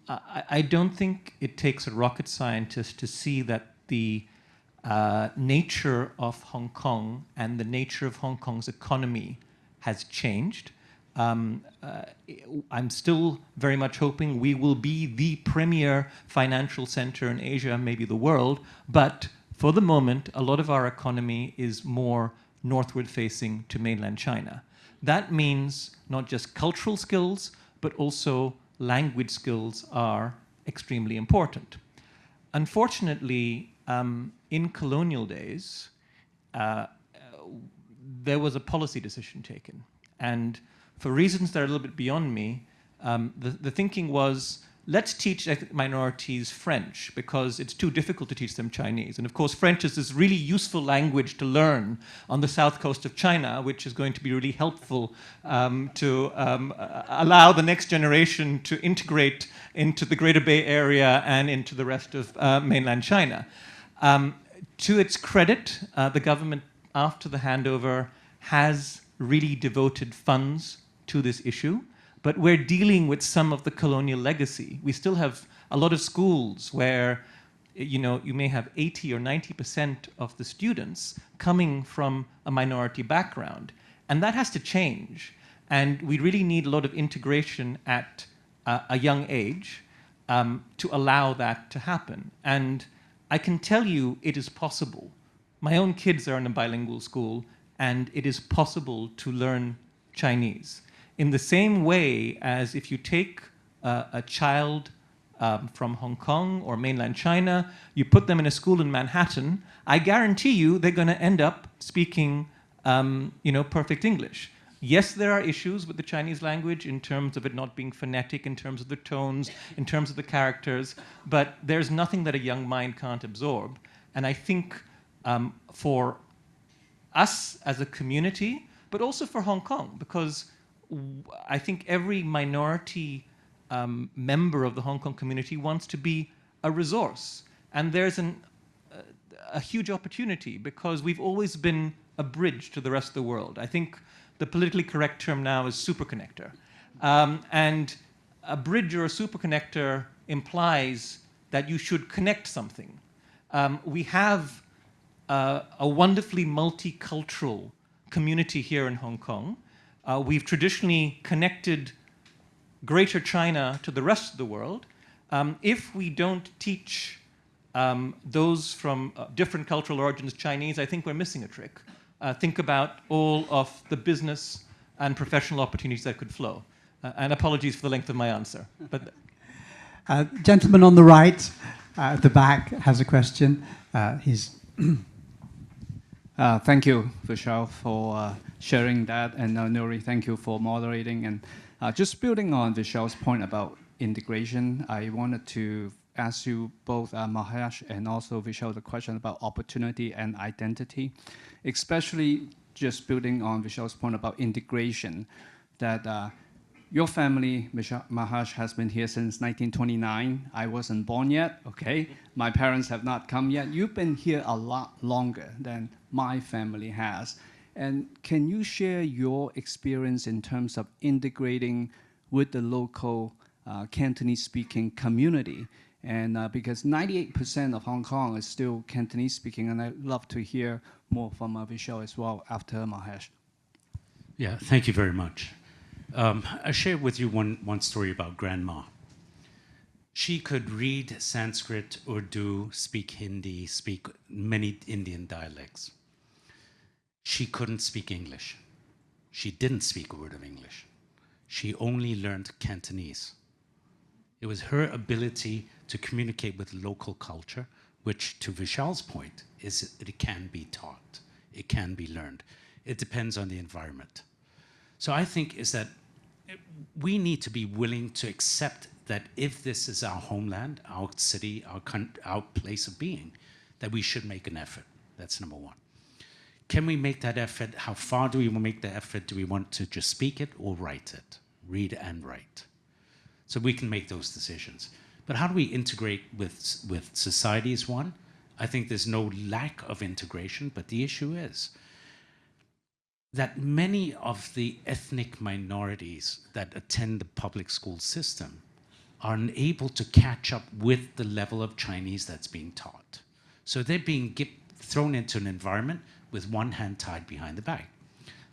I don't think it takes a rocket scientist to see that the nature of Hong Kong and the nature of Hong Kong's economy has changed. I'm still very much hoping we will be the premier financial center in Asia, maybe the world, but for the moment, a lot of our economy is more northward facing to mainland China. That means not just cultural skills, but also language skills are extremely important. Unfortunately, in colonial days, there was a policy decision taken. And for reasons that are a little bit beyond me, the thinking was, let's teach ethnic minorities French because it's too difficult to teach them Chinese. And of course, French is this really useful language to learn on the south coast of China, which is going to be really helpful to allow the next generation to integrate into the Greater Bay Area and into the rest of mainland China. To its credit, the government after the handover, has really devoted funds to this issue, but we're dealing with some of the colonial legacy. We still have a lot of schools where you may have 80 or 90% of the students coming from a minority background, and that has to change. And we really need a lot of integration at a young age to allow that to happen. And I can tell you it is possible. My own kids are in a bilingual school, and it is possible to learn Chinese. In the same way as if you take a child from Hong Kong or mainland China, you put them in a school in Manhattan, I guarantee you they're going to end up speaking perfect English. Yes, there are issues with the Chinese language in terms of it not being phonetic, in terms of the tones, in terms of the characters, but there's nothing that a young mind can't absorb. And I think for us as a community, but also for Hong Kong, because I think every minority member of the Hong Kong community wants to be a resource. And there's a huge opportunity because we've always been a bridge to the rest of the world. I think the politically correct term now is superconnector. And a bridge or a superconnector implies that you should connect something. We have a wonderfully multicultural community here in Hong Kong. We've traditionally connected Greater China to the rest of the world. If we don't teach those from different cultural origins Chinese, I think we're missing a trick. Think about all of the business and professional opportunities that could flow. And apologies for the length of my answer. But gentleman on the right, at the back, has a question. Thank you, Vishal, for sharing that, and Nuri, thank you for moderating. And just building on Vishal's point about integration, I wanted to ask you both, Mahesh and also Vishal, the question about opportunity and identity, especially just building on Vishal's point about integration, that your family, Mahesh, has been here since 1929. I wasn't born yet, okay? My parents have not come yet. You've been here a lot longer than my family has. And can you share your experience in terms of integrating with the local Cantonese-speaking community? And because 98% of Hong Kong is still Cantonese-speaking, and I'd love to hear more from Vishal as well after Mahesh. Yeah, thank you very much. I'll share with you one story about Grandma. She could read Sanskrit, Urdu, speak Hindi, speak many Indian dialects. She couldn't speak English. She didn't speak a word of English. She only learned Cantonese. It was her ability to communicate with local culture, which, to Vishal's point, is it can be taught. It can be learned. It depends on the environment. So I think is that we need to be willing to accept that if this is our homeland, our city, our place of being, that we should make an effort. That's number one. Can we make that effort? How far do we make the effort? Do we want to just speak it or write it? Read and write. So we can make those decisions. But how do we integrate with society is one. I think there's no lack of integration, but the issue is that many of the ethnic minorities that attend the public school system are unable to catch up with the level of Chinese that's being taught. So they're being thrown into an environment with one hand tied behind the back.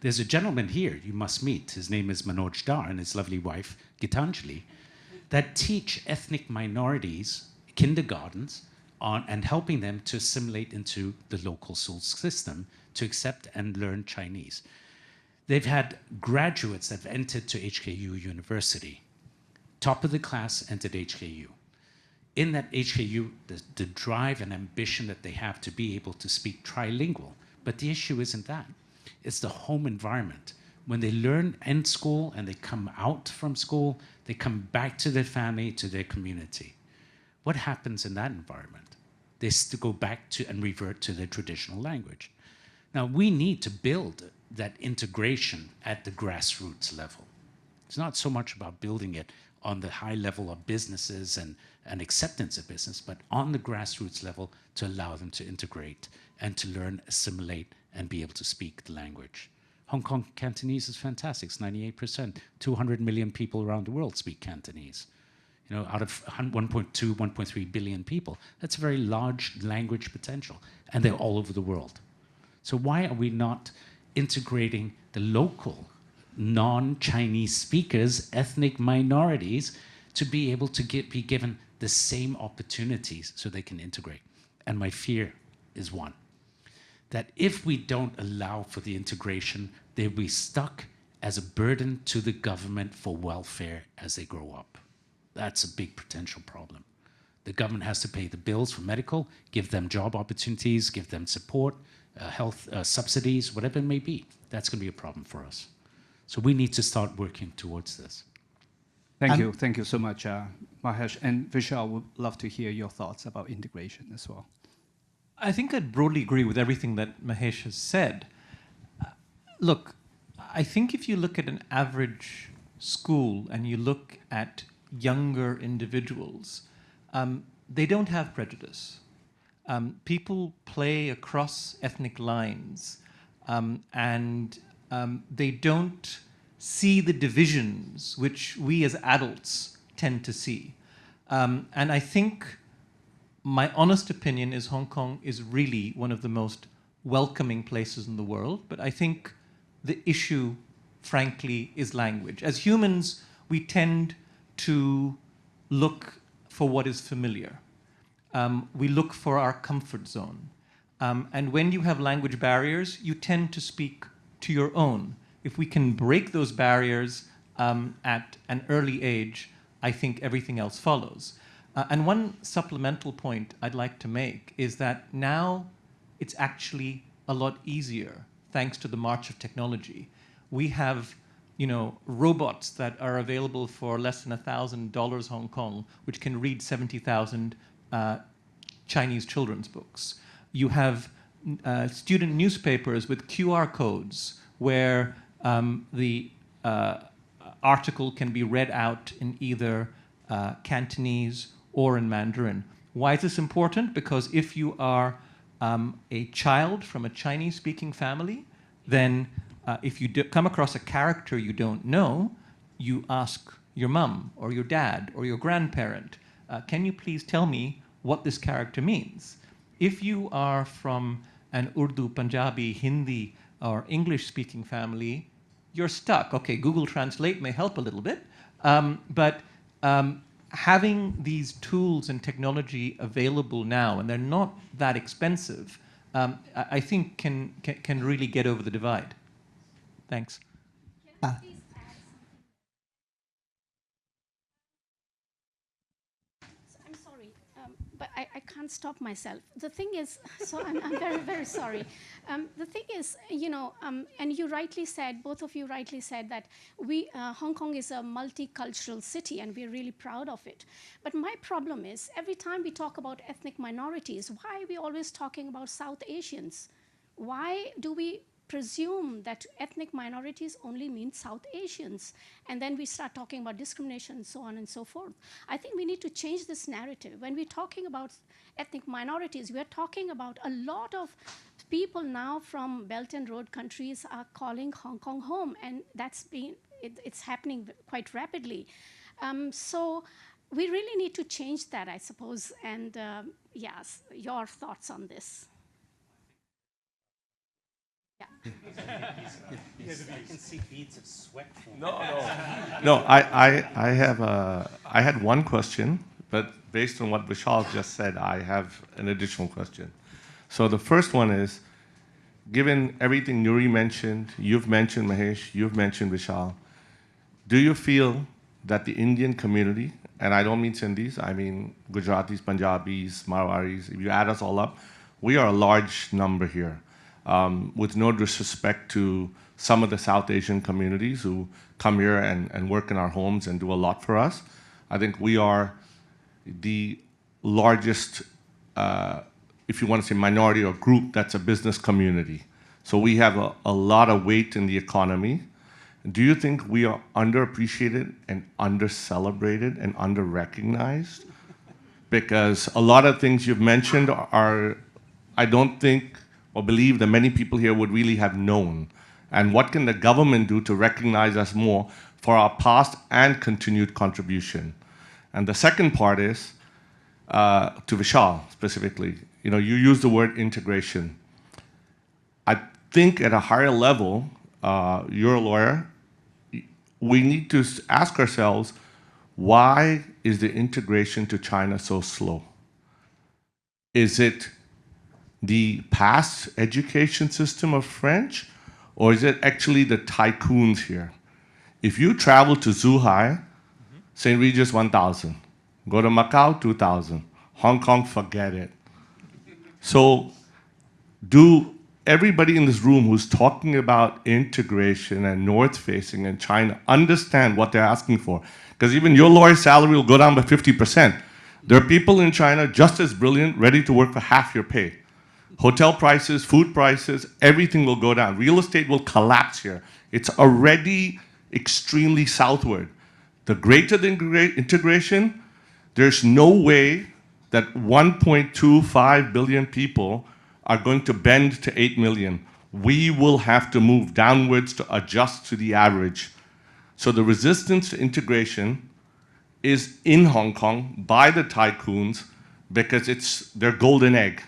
There's a gentleman here you must meet. His name is Manoj Dar and his lovely wife, Gitanjali, that teach ethnic minorities kindergartens and helping them to assimilate into the local school system to accept and learn Chinese. They've had graduates that have entered to HKU University. Top of the class entered HKU. In that HKU, the drive and ambition that they have to be able to speak trilingual. But the issue isn't that. It's the home environment. When they learn in school and they come out from school, they come back to their family, to their community. What happens in that environment? They still go back to and revert to their traditional language. Now, we need to build that integration at the grassroots level. It's not so much about building it on the high level of businesses and acceptance of business, but on the grassroots level to allow them to integrate and to learn, assimilate, and be able to speak the language. Hong Kong Cantonese is fantastic. It's 98%. 200 million people around the world speak Cantonese. You know, out of 1.2, 1.3 billion people, that's a very large language potential, and they're all over the world. So why are we not integrating the local non-Chinese speakers, ethnic minorities, to be able to be given the same opportunities so they can integrate? And my fear is one, that if we don't allow for the integration, they'll be stuck as a burden to the government for welfare as they grow up. That's a big potential problem. The government has to pay the bills for medical, give them job opportunities, give them support, health subsidies, whatever it may be. That's going to be a problem for us. So we need to start working towards this. Thank you so much, Mahesh. And Vishal, would love to hear your thoughts about integration as well. I think I'd broadly agree with everything that Mahesh has said. Look, I think if you look at an average school and you look at younger individuals, they don't have prejudice. People play across ethnic lines, and they don't see the divisions which we as adults tend to see. And I think my honest opinion is Hong Kong is really one of the most welcoming places in the world, but I think the issue, frankly, is language. As humans, we tend to look for what is familiar. We look for our comfort zone. And when you have language barriers, you tend to speak to your own. If we can break those barriers at an early age, I think everything else follows. And one supplemental point I'd like to make is that now it's actually a lot easier, thanks to the march of technology. We have, you know, robots that are available for less than $1,000 Hong Kong, which can read 70,000 Chinese children's books. You have student newspapers with QR codes where the article can be read out in either Cantonese or in Mandarin. Why is this important? Because if you are a child from a Chinese-speaking family, then if you come across a character you don't know, you ask your mum or your dad or your grandparent, can you please tell me what this character means? If you are from an Urdu, Punjabi, Hindi, or English-speaking family, you're stuck. Okay, Google Translate may help a little bit, but having these tools and technology available now, and they're not that expensive, I think can really get over the divide. Thanks. I'm sorry, but I can't stop myself. The thing is, so I'm very, very sorry. The thing is, you know, and you rightly said, both of you rightly said that Hong Kong is a multicultural city and we're really proud of it. But my problem is, every time we talk about ethnic minorities, why are we always talking about South Asians? Why do we presume that ethnic minorities only mean South Asians, and then we start talking about discrimination and so on and so forth? I think we need to change this narrative. When we're talking about ethnic minorities, we're talking about a lot of people now from Belt and Road countries are calling Hong Kong home, and it's happening quite rapidly. So we really need to change that, I suppose, and yes, your thoughts on this. I can see beads of sweat. No, I had one question, but based on what Vishal just said, I have an additional question. So the first one is, given everything Nuri mentioned, you've mentioned Mahesh, you've mentioned Vishal, do you feel that the Indian community, and I don't mean Sindhis, I mean Gujaratis, Punjabis, Marwaris, if you add us all up, we are a large number here. With no disrespect to some of the South Asian communities who come here and work in our homes and do a lot for us, I think we are the largest, if you want to say minority or group, that's a business community. So we have a lot of weight in the economy. Do you think we are underappreciated and under-celebrated and under-recognized? Because a lot of things you've mentioned are, I don't think or believe that many people here would really have known? And what can the government do to recognize us more for our past and continued contribution? And the second part is, to Vishal specifically, you use the word integration. I think at a higher level, you're a lawyer, we need to ask ourselves, why is the integration to China so slow? Is it the past education system of French, or is it actually the tycoons here? If you travel to Zhuhai, St. Regis 1,000, go to Macau 2,000, Hong Kong, forget it. So do everybody in this room who's talking about integration and north-facing and China understand what they're asking for? Because even your lawyer's salary will go down by 50%. There are people in China just as brilliant, ready to work for half your pay. Hotel prices, food prices, everything will go down. Real estate will collapse here. It's already extremely southward. The greater the integration, there's no way that 1.25 billion people are going to bend to 8 million. We will have to move downwards to adjust to the average. So the resistance to integration is in Hong Kong by the tycoons because it's their golden egg.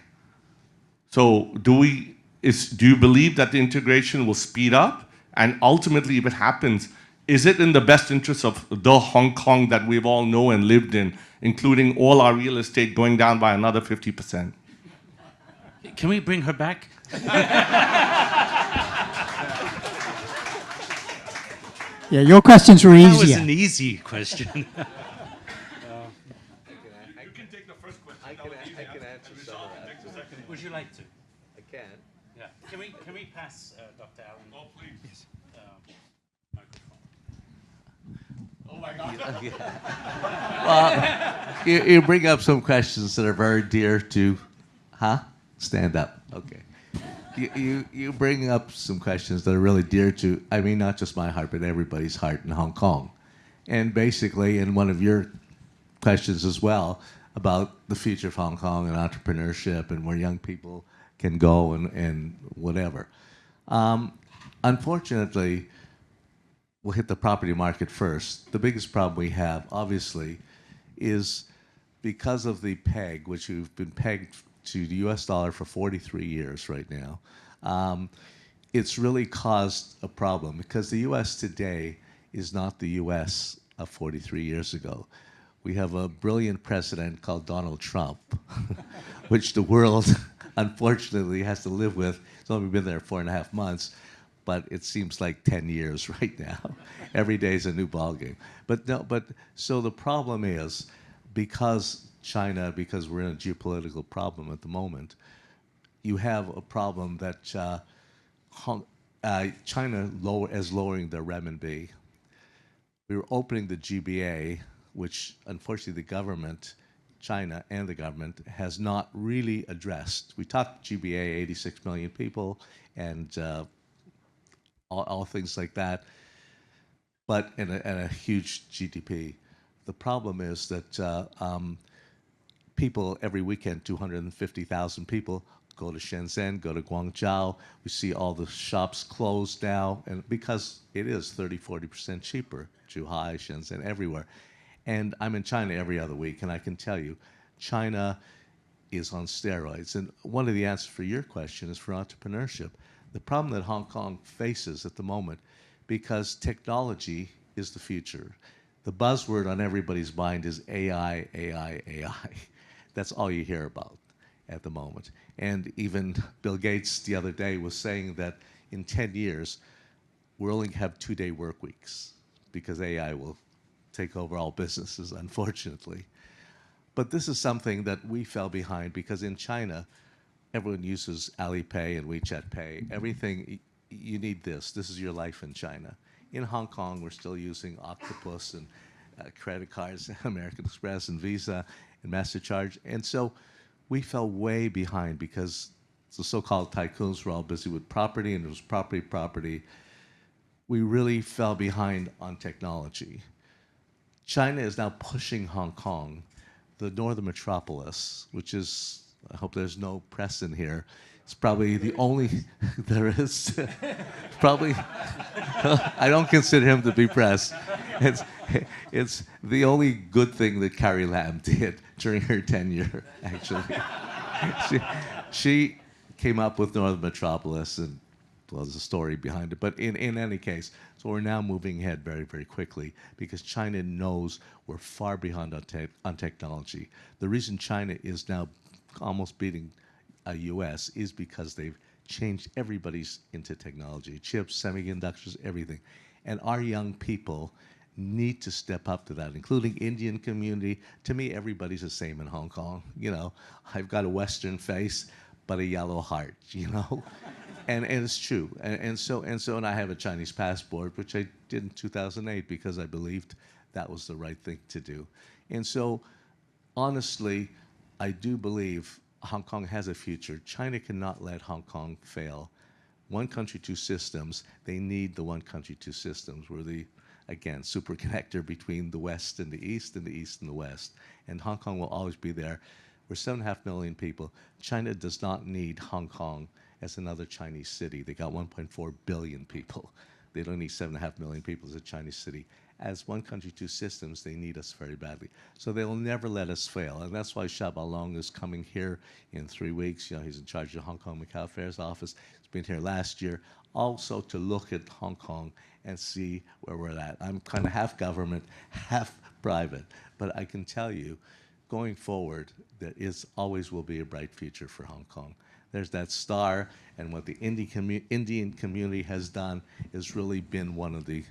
So do you believe that the integration will speed up? And ultimately, if it happens, is it in the best interest of the Hong Kong that we've all known and lived in, including all our real estate going down by another 50%? Can we bring her back? Yeah, your questions were That was easier. an easy question. You can take the first question. I can answer some of that. Would you like to? I can. Yeah. Can we pass Dr. Allen? Oh, please. Microphone. Oh my God. Well, you bring up some questions that are very dear to, Stand up. Okay. You bring up some questions that are really dear to, I mean, not just my heart, but everybody's heart in Hong Kong. And basically, in one of your questions as well, about the future of Hong Kong and entrepreneurship and where young people can go and whatever. Unfortunately, we'll hit the property market first. The biggest problem we have, obviously, is because of the peg, which we've been pegged to the US dollar for 43 years right now, it's really caused a problem because the US today is not the US of 43 years ago. We have a brilliant president called Donald Trump, which the world unfortunately has to live with. It's only been there 4.5 months, but it seems like 10 years right now. Every day is a new ballgame. So the problem is, because China, because we're in a geopolitical problem at the moment, you have a problem that China is lowering their renminbi. We were opening the GBA, which unfortunately the government, China and the government, has not really addressed. We talked GBA, 86 million people, and all things like that, but and a huge GDP. The problem is that people every weekend, 250,000 people go to Shenzhen, go to Guangzhou. We see all the shops closed now, and because it is 30–40% cheaper, Zhuhai, Shenzhen, everywhere. And I'm in China every other week, and I can tell you, China is on steroids. And one of the answers for your question is for entrepreneurship. The problem that Hong Kong faces at the moment, because technology is the future. The buzzword on everybody's mind is AI, AI, AI. That's all you hear about at the moment. And even Bill Gates the other day was saying that in 10 years, we'll only have 2-day work weeks because AI will take over all businesses, unfortunately. But this is something that we fell behind because in China, everyone uses Alipay and WeChat Pay. Everything, you need this. This is your life in China. In Hong Kong, we're still using Octopus and credit cards, American Express and Visa and MasterCard. And so we fell way behind because the so-called tycoons were all busy with property, and it was property. We really fell behind on technology. China is now pushing Hong Kong, the northern metropolis, which is, I hope there's no press in here, It's probably the only there is. Probably, I don't consider him to be press. It's the only good thing that Carrie Lam did during her tenure, actually. She came up with Northern Metropolis, and well, there's a story behind it. But in any case, so we're now moving ahead very, very quickly because China knows we're far behind on technology. The reason China is now almost beating US is because they've changed everybody's into technology, chips, semiconductors, everything. And our young people need to step up to that, including Indian community. To me, everybody's the same in Hong Kong. You know, I've got a Western face, but a yellow heart, you know? And it's true. And I have a Chinese passport, which I did in 2008 because I believed that was the right thing to do. And so, honestly, I do believe Hong Kong has a future. China cannot let Hong Kong fail. One country, two systems. They need the one country, two systems. We're the, again, super connector between the West and the East and the West. And Hong Kong will always be there. We're 7.5 million people. China does not need Hong Kong as another Chinese city. They got 1.4 billion people. They don't need 7.5 million people as a Chinese city. As one country, two systems, they need us very badly. So they will never let us fail. And that's why Xia Baolong is coming here in 3 weeks. You know, he's in charge of the Hong Kong Macau Affairs Office. He's been here last year, also to look at Hong Kong and see where we're at. I'm kind of half government, half private. But I can tell you, going forward, there is always will be a bright future for Hong Kong. There's that star, and what the Indian community has done has really been one of the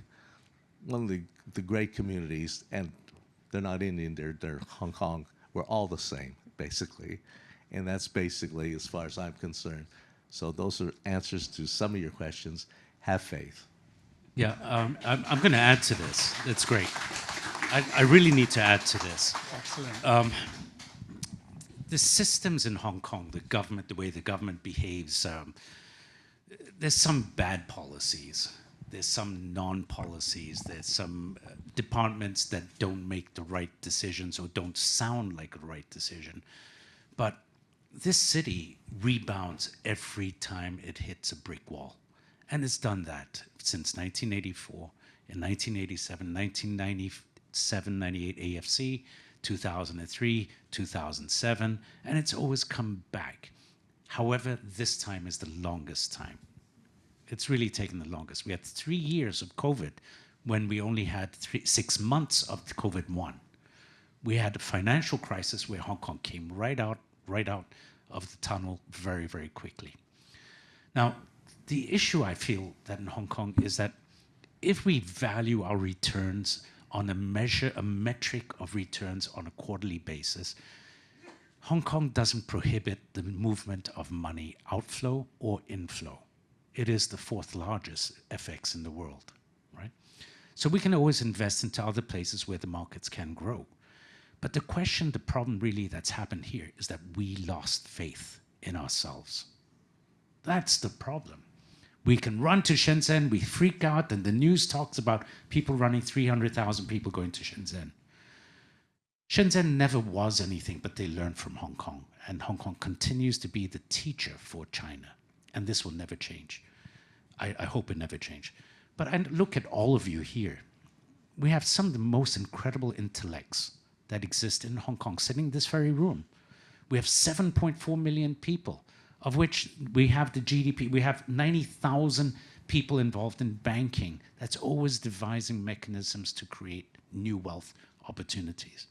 great communities, and they're not Indian, they're Hong Kong. We're all the same, basically. And that's basically as far as I'm concerned. So those are answers to some of your questions. Have faith. Yeah, I'm going to add to this. It's great. I really need to add to this. Excellent. The systems in Hong Kong, the government, the way the government behaves, there's some bad policies. There's some non-policies. There's some departments that don't make the right decisions or don't sound like a right decision. But this city rebounds every time it hits a brick wall. And it's done that since 1984, in 1987, 1997, 98 AFC, 2003, 2007, and it's always come back. However, this time is the longest time. It's really taken the longest. We had 3 years of COVID when we only had 6 months of COVID-1. We had a financial crisis where Hong Kong came right out of the tunnel very, very quickly. Now, the issue I feel that in Hong Kong is that if we value our returns on a metric of returns on a quarterly basis, Hong Kong doesn't prohibit the movement of money outflow or inflow. It is the 4th largest FX in the world, right? So we can always invest into other places where the markets can grow. But the problem really that's happened here is that we lost faith in ourselves. That's the problem. We can run to Shenzhen, we freak out, and the news talks about people running 300,000 people going to Shenzhen. Shenzhen never was anything, but they learned from Hong Kong, and Hong Kong continues to be the teacher for China, and this will never change. I hope it never changes. But I look at all of you here. We have some of the most incredible intellects that exist in Hong Kong sitting in this very room. We have 7.4 million people, of which we have the GDP. We have 90,000 people involved in banking that's always devising mechanisms to create new wealth opportunities.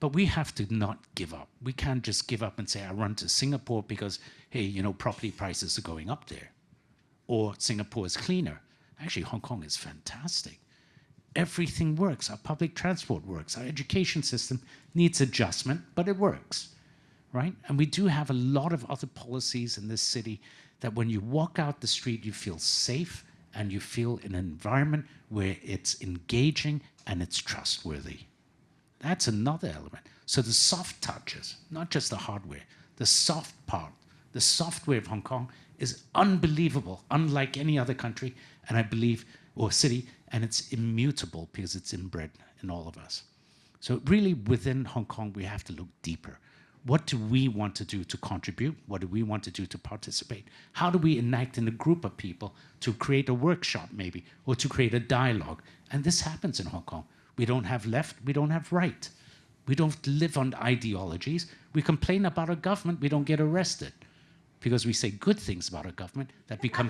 But we have to not give up. We can't just give up and say, I run to Singapore because, hey, you know, property prices are going up there. Or Singapore is cleaner. Actually, Hong Kong is fantastic. Everything works. Our public transport works. Our education system needs adjustment, but it works, right? And we do have a lot of other policies in this city that when you walk out the street, you feel safe and you feel in an environment where it's engaging and it's trustworthy. That's another element. So the soft touches, not just the hardware, the soft part, the software of Hong Kong is unbelievable, unlike any other country, and I believe, or city, and it's immutable because it's inbred in all of us. So really within Hong Kong, we have to look deeper. What do we want to do to contribute? What do we want to do to participate? How do we enact in a group of people to create a workshop maybe, or to create a dialogue? And this happens in Hong Kong. We don't have left, we don't have right. We don't live on ideologies. We complain about our government, we don't get arrested because we say good things about our government that become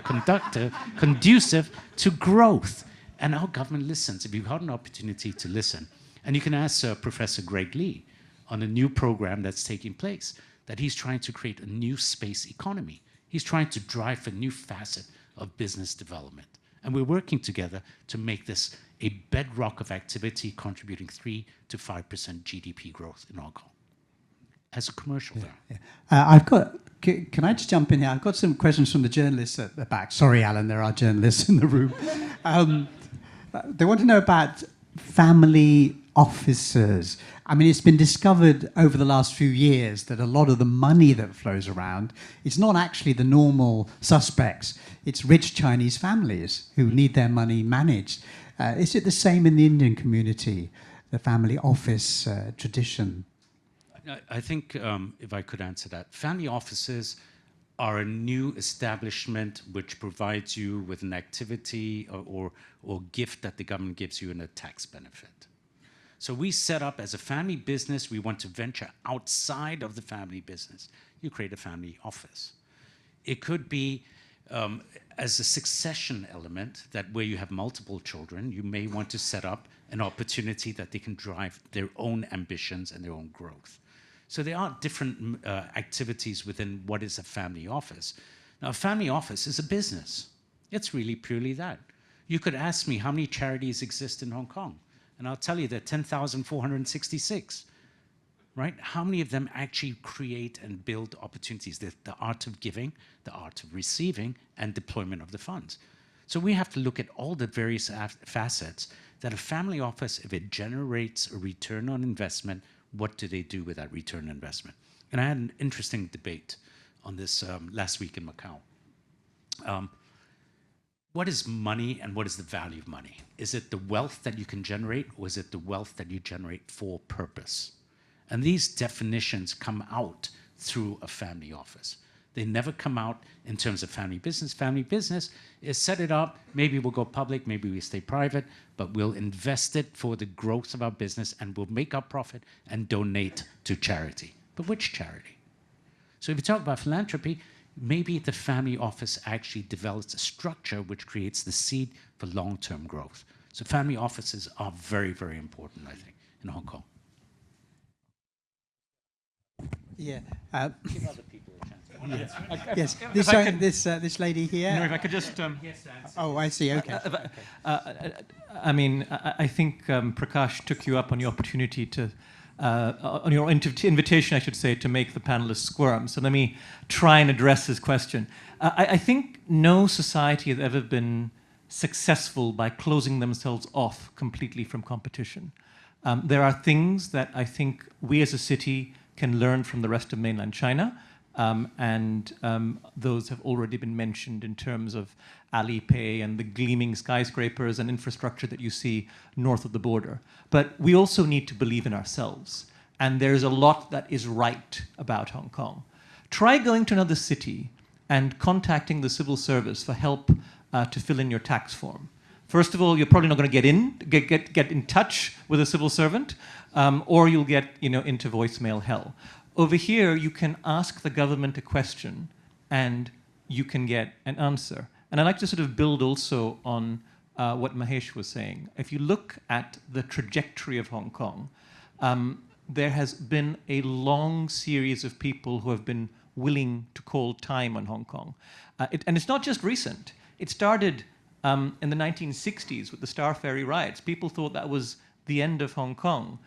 conducive to growth. And our government listens. If you've had an opportunity to listen, and you can ask Professor Greg Lee on a new program that's taking place, that he's trying to create a new space economy. He's trying to drive a new facet of business development. And we're working together to make this a bedrock of activity contributing 3 to 5% GDP growth in Hong Kong. As a commercial firm. I've got, can I just jump in here? I've got some questions from the journalists at the back. Sorry, Alan, there are journalists in the room. They want to know about family offices. I mean, it's been discovered over the last few years that a lot of the money that flows around is not actually the normal suspects. It's rich Chinese families who need their money managed. Is it the same in the Indian community, the family office tradition? I think, if I could answer that, family offices are a new establishment which provides you with an activity or gift that the government gives you in a tax benefit. So we set up as a family business, we want to venture outside of the family business. You create a family office. It could be as a succession element, that where you have multiple children, you may want to set up an opportunity that they can drive their own ambitions and their own growth. So there are different activities within what is a family office. Now, a family office is a business. It's really purely that. You could ask me how many charities exist in Hong Kong, and I'll tell you there are 10,466, right? How many of them actually create and build opportunities? The art of giving, the art of receiving, and deployment of the funds. So we have to look at all the various facets that a family office, if it generates a return on investment, what do they do with that return on investment? And I had an interesting debate on this last week in Macau. What is money and what is the value of money? Is it the wealth that you can generate, or is it the wealth that you generate for purpose? And these definitions come out through a family office. They never come out in terms of family business. Family business is set it up, maybe we'll go public, maybe we stay private, but we'll invest it for the growth of our business and we'll make our profit and donate to charity. But which charity? So if you talk about philanthropy, maybe the family office actually develops a structure which creates the seed for long-term growth. So family offices are very, very important, I think, in Hong Kong. Yeah. Give other people a chance. Yes, this lady here. No, if I could just... oh, I see, okay. I mean, I think Prakash took you up on your opportunity to, on your invitation, I should say, to make the panelists squirm. So let me try and address this question. I think no society has ever been successful by closing themselves off completely from competition. There are things that I think we as a city can learn from the rest of mainland China, and those have already been mentioned in terms of Alipay and the gleaming skyscrapers and infrastructure that you see north of the border. But we also need to believe in ourselves, and there's a lot that is right about Hong Kong. Try going to another city and contacting the civil service for help to fill in your tax form. First of all, you're probably not going to get in touch with a civil servant, or you'll get into voicemail hell. Over here, you can ask the government a question, and you can get an answer. And I'd like to sort of build also on what Mahesh was saying. If you look at the trajectory of Hong Kong, there has been a long series of people who have been willing to call time on Hong Kong. And it's not just recent. It started in the 1960s with the Star Ferry riots. People thought that was the end of Hong Kong.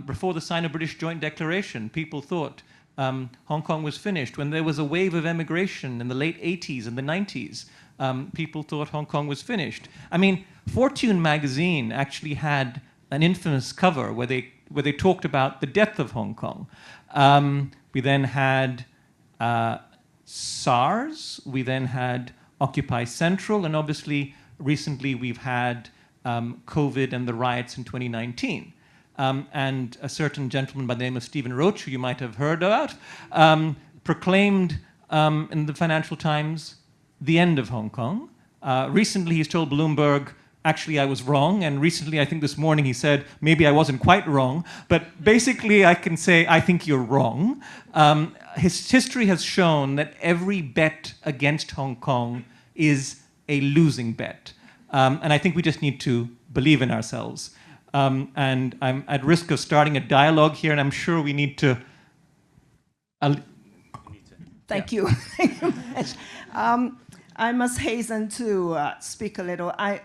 Before the Sino-British Joint Declaration, people thought Hong Kong was finished. When there was a wave of emigration in the late 80s and the 90s, people thought Hong Kong was finished. I mean, Fortune magazine actually had an infamous cover where they talked about the death of Hong Kong. We then had SARS, we then had Occupy Central, and obviously recently we've had COVID and the riots in 2019. and a certain gentleman by the name of Stephen Roach, who you might have heard about, proclaimed in the Financial Times the end of Hong Kong. Recently, he's told Bloomberg, actually, I was wrong. And recently, I think this morning, he said, maybe I wasn't quite wrong. But basically, I can say, I think you're wrong. His history has shown that every bet against Hong Kong is a losing bet. And I think we just need to believe in ourselves. And I'm at risk of starting a dialogue here, and I'm sure we need to... Thank you. Thank you, Mahesh. I must hasten to speak a little. I'm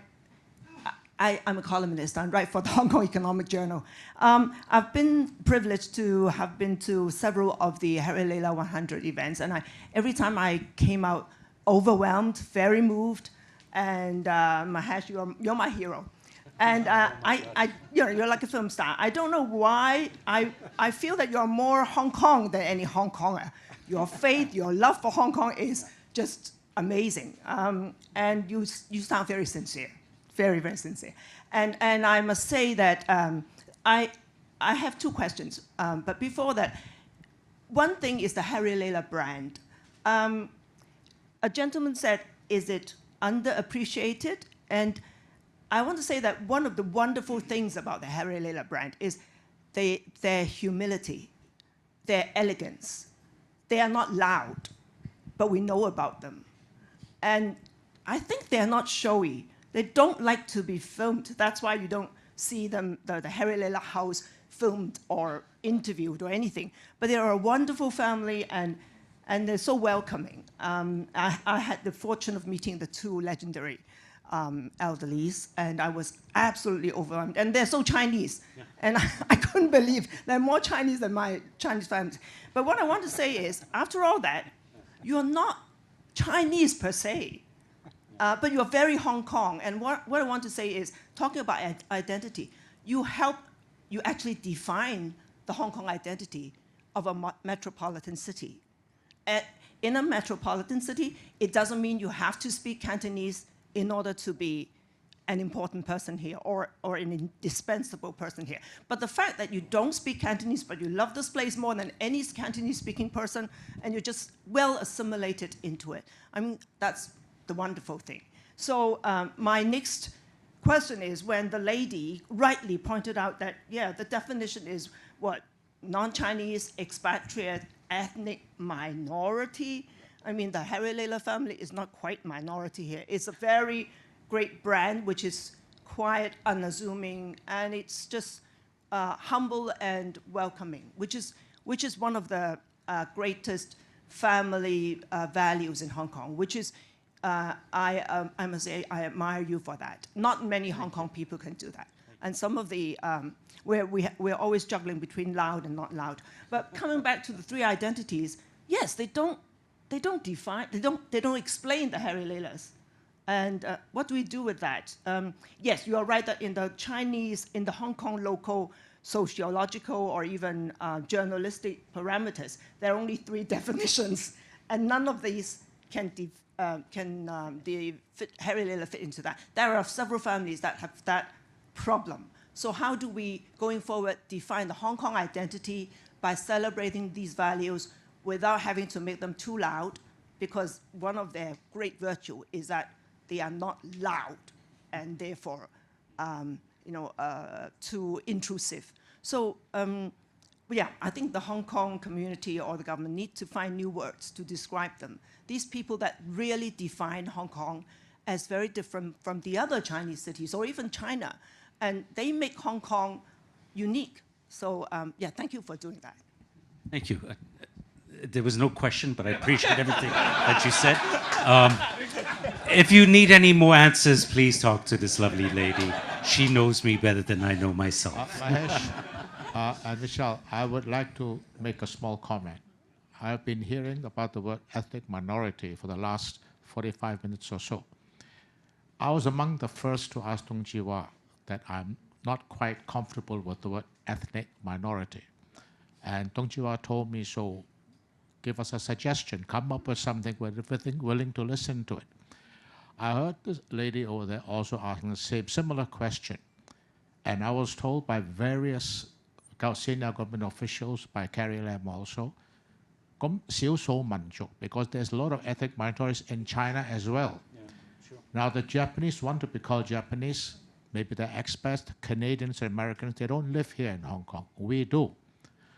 a columnist. I write for the Hong Kong Economic Journal. I've been privileged to have been to several of the Harilela 100 events, and every time I came out overwhelmed, very moved, and Mahesh, you're my hero. And you're like a film star. I don't know why. I feel that you're more Hong Kong than any Hong Konger. Your faith, your love for Hong Kong is just amazing, and you sound very sincere. Very, very sincere. And I must say that I have two questions. But before that, one thing is the Harilela brand. A gentleman said, is it underappreciated? And I want to say that one of the wonderful things about the Harilela brand is their humility, their elegance. They are not loud, but we know about them. And I think they're not showy. They don't like to be filmed. That's why you don't see them, the Harilela house filmed or interviewed or anything. But they are a wonderful family, and they're so welcoming. I had the fortune of meeting the two legendary elderlies, and I was absolutely overwhelmed. And they're so Chinese. Yeah. And I couldn't believe they're more Chinese than my Chinese family. But what I want to say is, after all that, you're not Chinese per se. But you're very Hong Kong. And what I want to say is, talking about identity, you actually define the Hong Kong identity of a metropolitan city. In a metropolitan city, it doesn't mean you have to speak Cantonese in order to be an important person here or an indispensable person here. But the fact that you don't speak Cantonese, but you love this place more than any Cantonese-speaking person, and you're just well assimilated into it, I mean, that's the wonderful thing. So my next question is, when the lady rightly pointed out that, yeah, the definition is what? Non-Chinese, expatriate, ethnic minority. I mean, the Harilela family is not quite minority here. It's a very great brand, which is quiet, unassuming, and it's just humble and welcoming, which is one of the greatest family values in Hong Kong, which is, I must say, I admire you for that. Not many Hong Kong people can do that. And some of the, we're always juggling between loud and not loud. But coming back to the three identities, yes, they don't define, they don't explain the Harilelas. And what do we do with that? Yes, you are right that in the Chinese, in the Hong Kong local sociological or even journalistic parameters, there are only three definitions, and none of these can the Harilela fit into that. There are several families that have that problem. So how do we, going forward, define the Hong Kong identity by celebrating these values without having to make them too loud? Because one of their great virtue is that they are not loud and therefore too intrusive. So yeah, I think the Hong Kong community or the government need to find new words to describe them. These people that really define Hong Kong as very different from the other Chinese cities or even China. And they make Hong Kong unique. So yeah, thank you for doing that. Thank you. There was no question, but I appreciate everything that you said. If you need any more answers, please talk to this lovely lady. She knows me better than I know myself. Mahesh and Vishal, I would like to make a small comment. I've been hearing about the word ethnic minority for the last 45 minutes or so. I was among the first to ask Tung Jiwa that I'm not quite comfortable with the word ethnic minority. And Tung Jiwa told me, so give us a suggestion, come up with something, we're willing to listen to it. I heard this lady over there also asking the same similar question. And I was told by various senior government officials, by Carrie Lam also, 咁少數民族, because there's a lot of ethnic minorities in China as well. Yeah, sure. Now the Japanese want to be called Japanese, maybe they're expats, Canadians, Americans, they don't live here in Hong Kong. We do.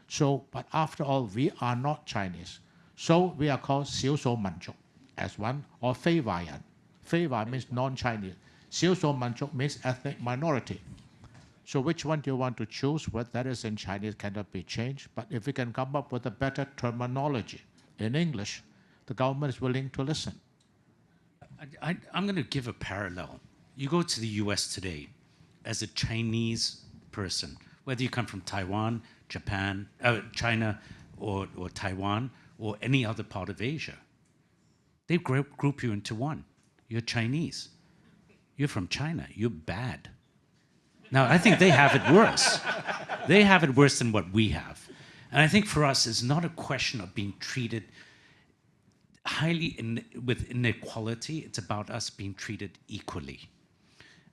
So, but after all, we are not Chinese. So we are called 少數民族 as one, or 非華人. 非華 means non-Chinese. 少數民族 means ethnic minority. So which one do you want to choose? What that is in Chinese cannot be changed. But if we can come up with a better terminology in English, the government is willing to listen. I'm going to give a parallel. You go to the US today as a Chinese person, whether you come from Taiwan, Japan, China, or Taiwan, or any other part of Asia. They group you into one. You're Chinese. You're from China. You're bad. Now, I think they have it worse. They have it worse than what we have. And I think for us, it's not a question of being treated highly with inequality. It's about us being treated equally.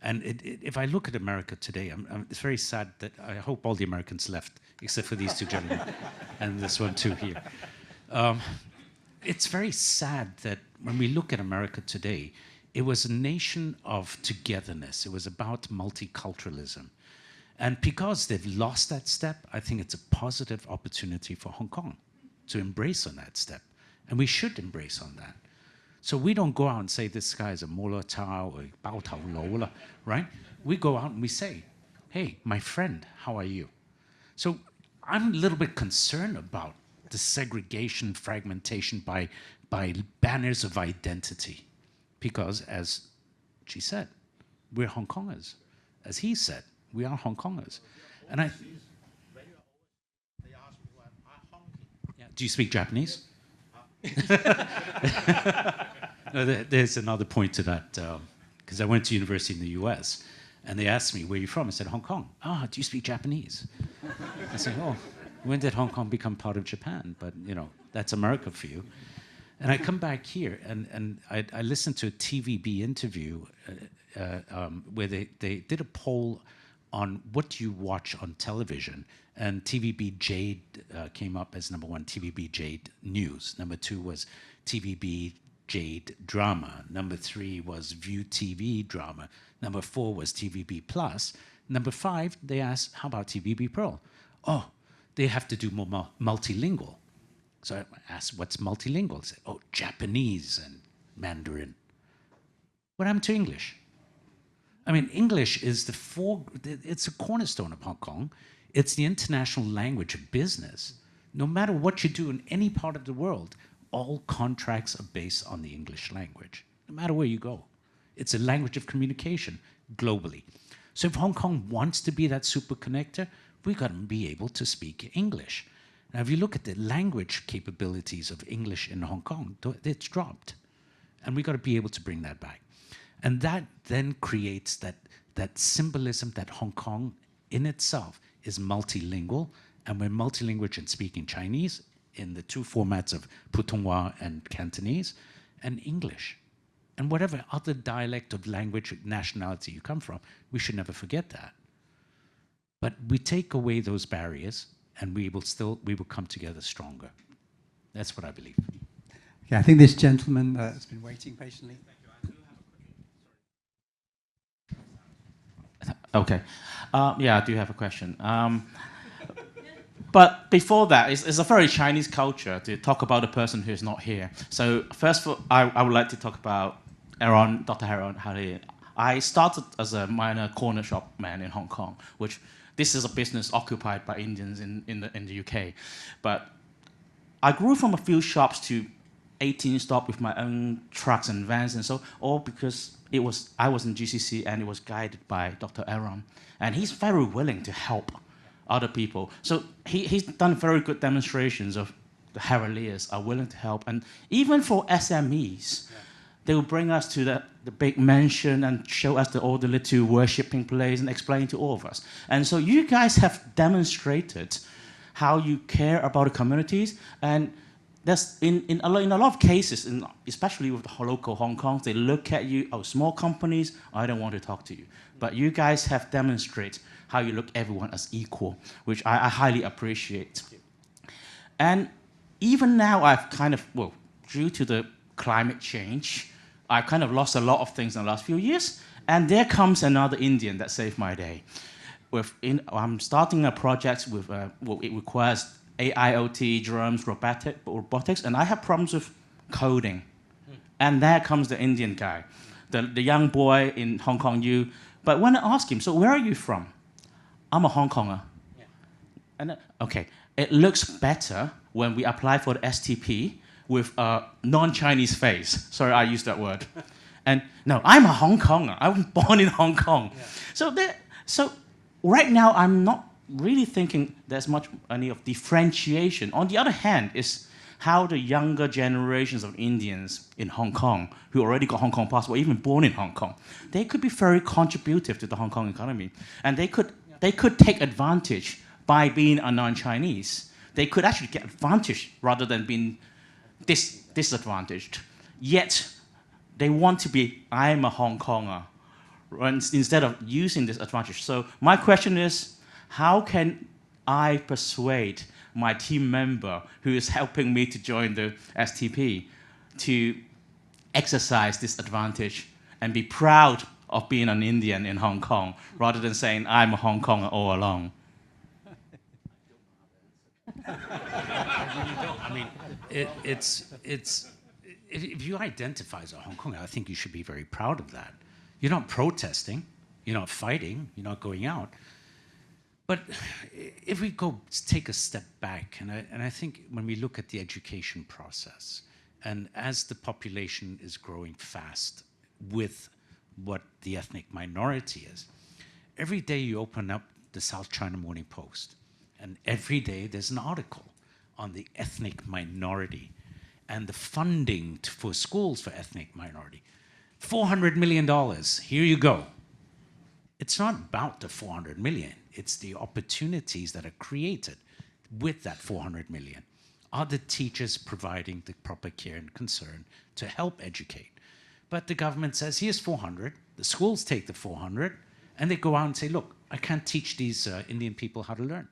And if I look at America today, it's very sad that I hope all the Americans left, except for these two gentlemen, and this one too here. It's very sad that when we look at America today, it was a nation of togetherness. It was about multiculturalism. And because they've lost that step, I think it's a positive opportunity for Hong Kong to embrace on that step. And we should embrace on that. So we don't go out and say this guy is a mola tao or bao tao lola, right? We go out and we say, hey, my friend, how are you? So I'm a little bit concerned about the segregation, fragmentation by banners of identity. Because, as she said, we're Hong Kongers. As he said, we are Hong Kongers. And I... Yeah, do you speak Japanese? No, there's another point to that, because I went to university in the US, and they asked me, where are you from? I said, Hong Kong. Ah, do you speak Japanese? I said, oh, when did Hong Kong become part of Japan? But, you know, that's America for you. And I come back here, and I listened to a TVB interview where they did a poll on what do you watch on television. And TVB Jade came up as number one, TVB Jade News. Number two was TVB Jade Drama. Number three was View TV Drama. Number four was TVB Plus. Number five, they asked, how about TVB Pearl? Oh, they have to do more multilingual. So I asked, what's multilingual? I said, oh, Japanese and Mandarin. What happened to English? I mean, English is it's a cornerstone of Hong Kong. It's the international language of business. No matter what you do in any part of the world, all contracts are based on the English language, no matter where you go. It's a language of communication globally. So if Hong Kong wants to be that super connector, we've got to be able to speak English. Now, if you look at the language capabilities of English in Hong Kong, it's dropped. And we've got to be able to bring that back. And that then creates that symbolism that Hong Kong in itself is multilingual. And we're multilingual in speaking Chinese in the two formats of Putonghua and Cantonese, and English. And whatever other dialect of language, nationality you come from, we should never forget that. But we take away those barriers, and we will come together stronger. That's what I believe. Okay, I think this gentleman has been waiting patiently. Okay. Yeah, I do have a question. But before that, it's a very Chinese culture to talk about a person who is not here. So first, I would like to talk about Dr. Allan Harilela. I started as a minor corner shop man in Hong Kong, which this is a business occupied by Indians in the UK. But I grew from a few shops to 18 stops with my own trucks and vans, and so all because I was in GCC and it was guided by Dr. Allan, and he's very willing to help other people. So he's done very good demonstrations of the Harilelas are willing to help, and even for SMEs, they will bring us to the big mansion and show us all the little worshipping place and explain to all of us. And so you guys have demonstrated how you care about the communities, and there's in a lot of cases, especially with the local Hong Kong, they look at you, oh, small companies, I don't want to talk to you. But you guys have demonstrated how you look everyone as equal, which I highly appreciate. And even now, I've kind of, well, due to the climate change, I've kind of lost a lot of things in the last few years. And there comes another Indian that saved my day. I'm starting a project with, well, it requires AIoT, drones, robotics, and I have problems with coding. And there comes the Indian guy, the young boy in Hong Kong U. But when I ask him, so where are you from? I'm a Hong Konger. Yeah. And okay, it looks better when we apply for the STP with a non-Chinese face. Sorry, I used that word. And no, I'm a Hong Konger. I was born in Hong Kong. Yeah. So right now, I'm not really thinking there's much any of differentiation. On the other hand, is how the younger generations of Indians in Hong Kong, who already got Hong Kong passport, even born in Hong Kong, they could be very contributive to the Hong Kong economy. And they could take advantage by being a non-Chinese. They could actually get advantage rather than being disadvantaged. Yet, they want to be, I'm a Hong Konger, instead of using this advantage. So my question is, how can I persuade my team member who is helping me to join the STP to exercise this advantage and be proud of being an Indian in Hong Kong rather than saying I'm a Hong Konger all along? I mean, if you identify as a Hong Konger, I think you should be very proud of that. You're not protesting, you're not fighting, you're not going out. But if we take a step back, and I think when we look at the education process, and as the population is growing fast with what the ethnic minority is, every day you open up the South China Morning Post, and every day there's an article on the ethnic minority and the funding for schools for ethnic minority. $400 million, here you go. It's not about the 400 million, it's the opportunities that are created with that 400 million. Are the teachers providing the proper care and concern to help educate? But the government says, here's 400, the schools take the 400, and they go out and say, look, I can't teach these Indian people how to learn,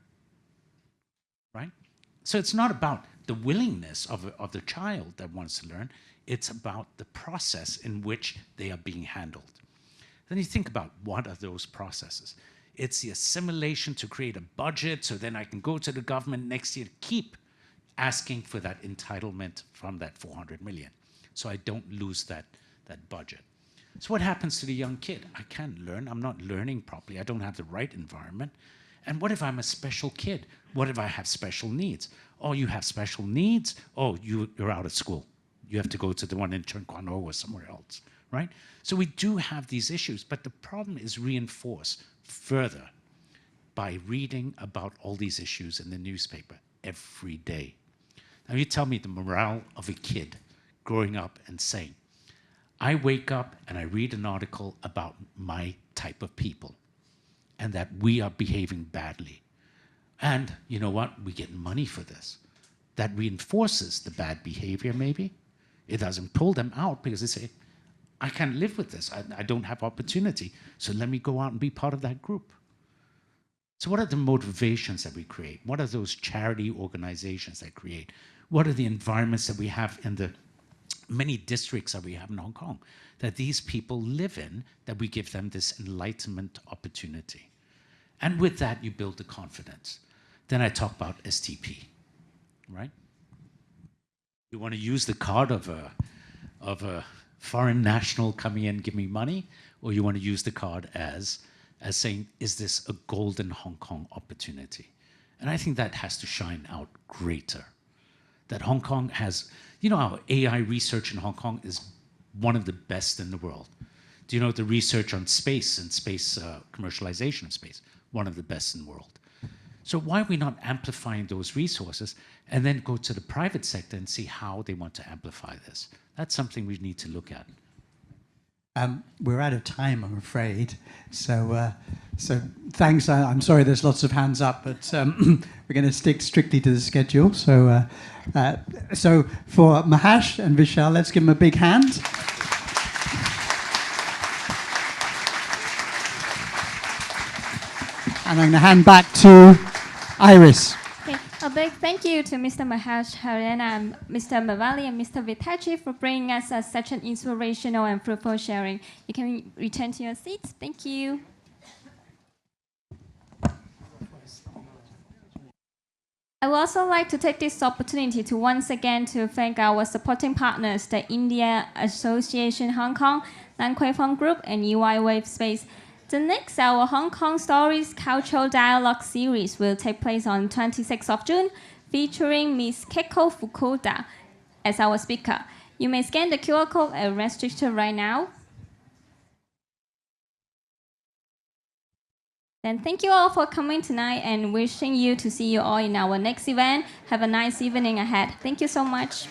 right? So it's not about the willingness of the child that wants to learn, it's about the process in which they are being handled. Then you think about what are those processes. It's the assimilation to create a budget so then I can go to the government next year to keep asking for that entitlement from that 400 million. So I don't lose that budget. So what happens to the young kid? I can't learn, I'm not learning properly, I don't have the right environment. And what if I'm a special kid? What if I have special needs? Oh, you have special needs? Oh, you're out of school. You have to go to the one in Chun Kwan O or somewhere else, right? So we do have these issues, but the problem is reinforced further by reading about all these issues in the newspaper every day. Now you tell me the morale of a kid growing up and saying, I wake up and I read an article about my type of people and that we are behaving badly. And you know what? We get money for this. That reinforces the bad behavior maybe. It doesn't pull them out because they say, I can't live with this. I don't have opportunity. So let me go out and be part of that group. So what are the motivations that we create? What are those charity organizations that create? What are the environments that we have in the many districts that we have in Hong Kong that these people live in, that we give them this enlightenment opportunity? And with that, you build the confidence. Then I talk about STP, right? You want to use the card of a foreign national coming in, give me money, or you want to use the card as saying, is this a golden Hong Kong opportunity? And I think that has to shine out greater. That Hong Kong has, you know, our AI research in Hong Kong is one of the best in the world. Do you know the research on space and space commercialization of space? One of the best in the world. So why are we not amplifying those resources and then go to the private sector and see how they want to amplify this? That's something we need to look at. We're out of time, I'm afraid. So So thanks. I'm sorry there's lots of hands up, but we're going to stick strictly to the schedule. So, so for Mahesh and Vishal, let's give them a big hand. And I'm going to hand back to Iris. Okay. A big thank you to Mr. Mahesh Harilela and Mr. Melwani and Mr. Vitachi for bringing us such an inspirational and fruitful sharing. You can return to your seats. Thank you. I would also like to take this opportunity to once again to thank our supporting partners, the India Association Hong Kong, Lan Kwai Fong Group, and UI Wave Space. The next, our Hong Kong Stories Cultural Dialogue series will take place on 26th of June, featuring Ms. Keiko Fukuda as our speaker. You may scan the QR code and register right now. Then thank you all for coming tonight and wishing you to see you all in our next event. Have a nice evening ahead. Thank you so much.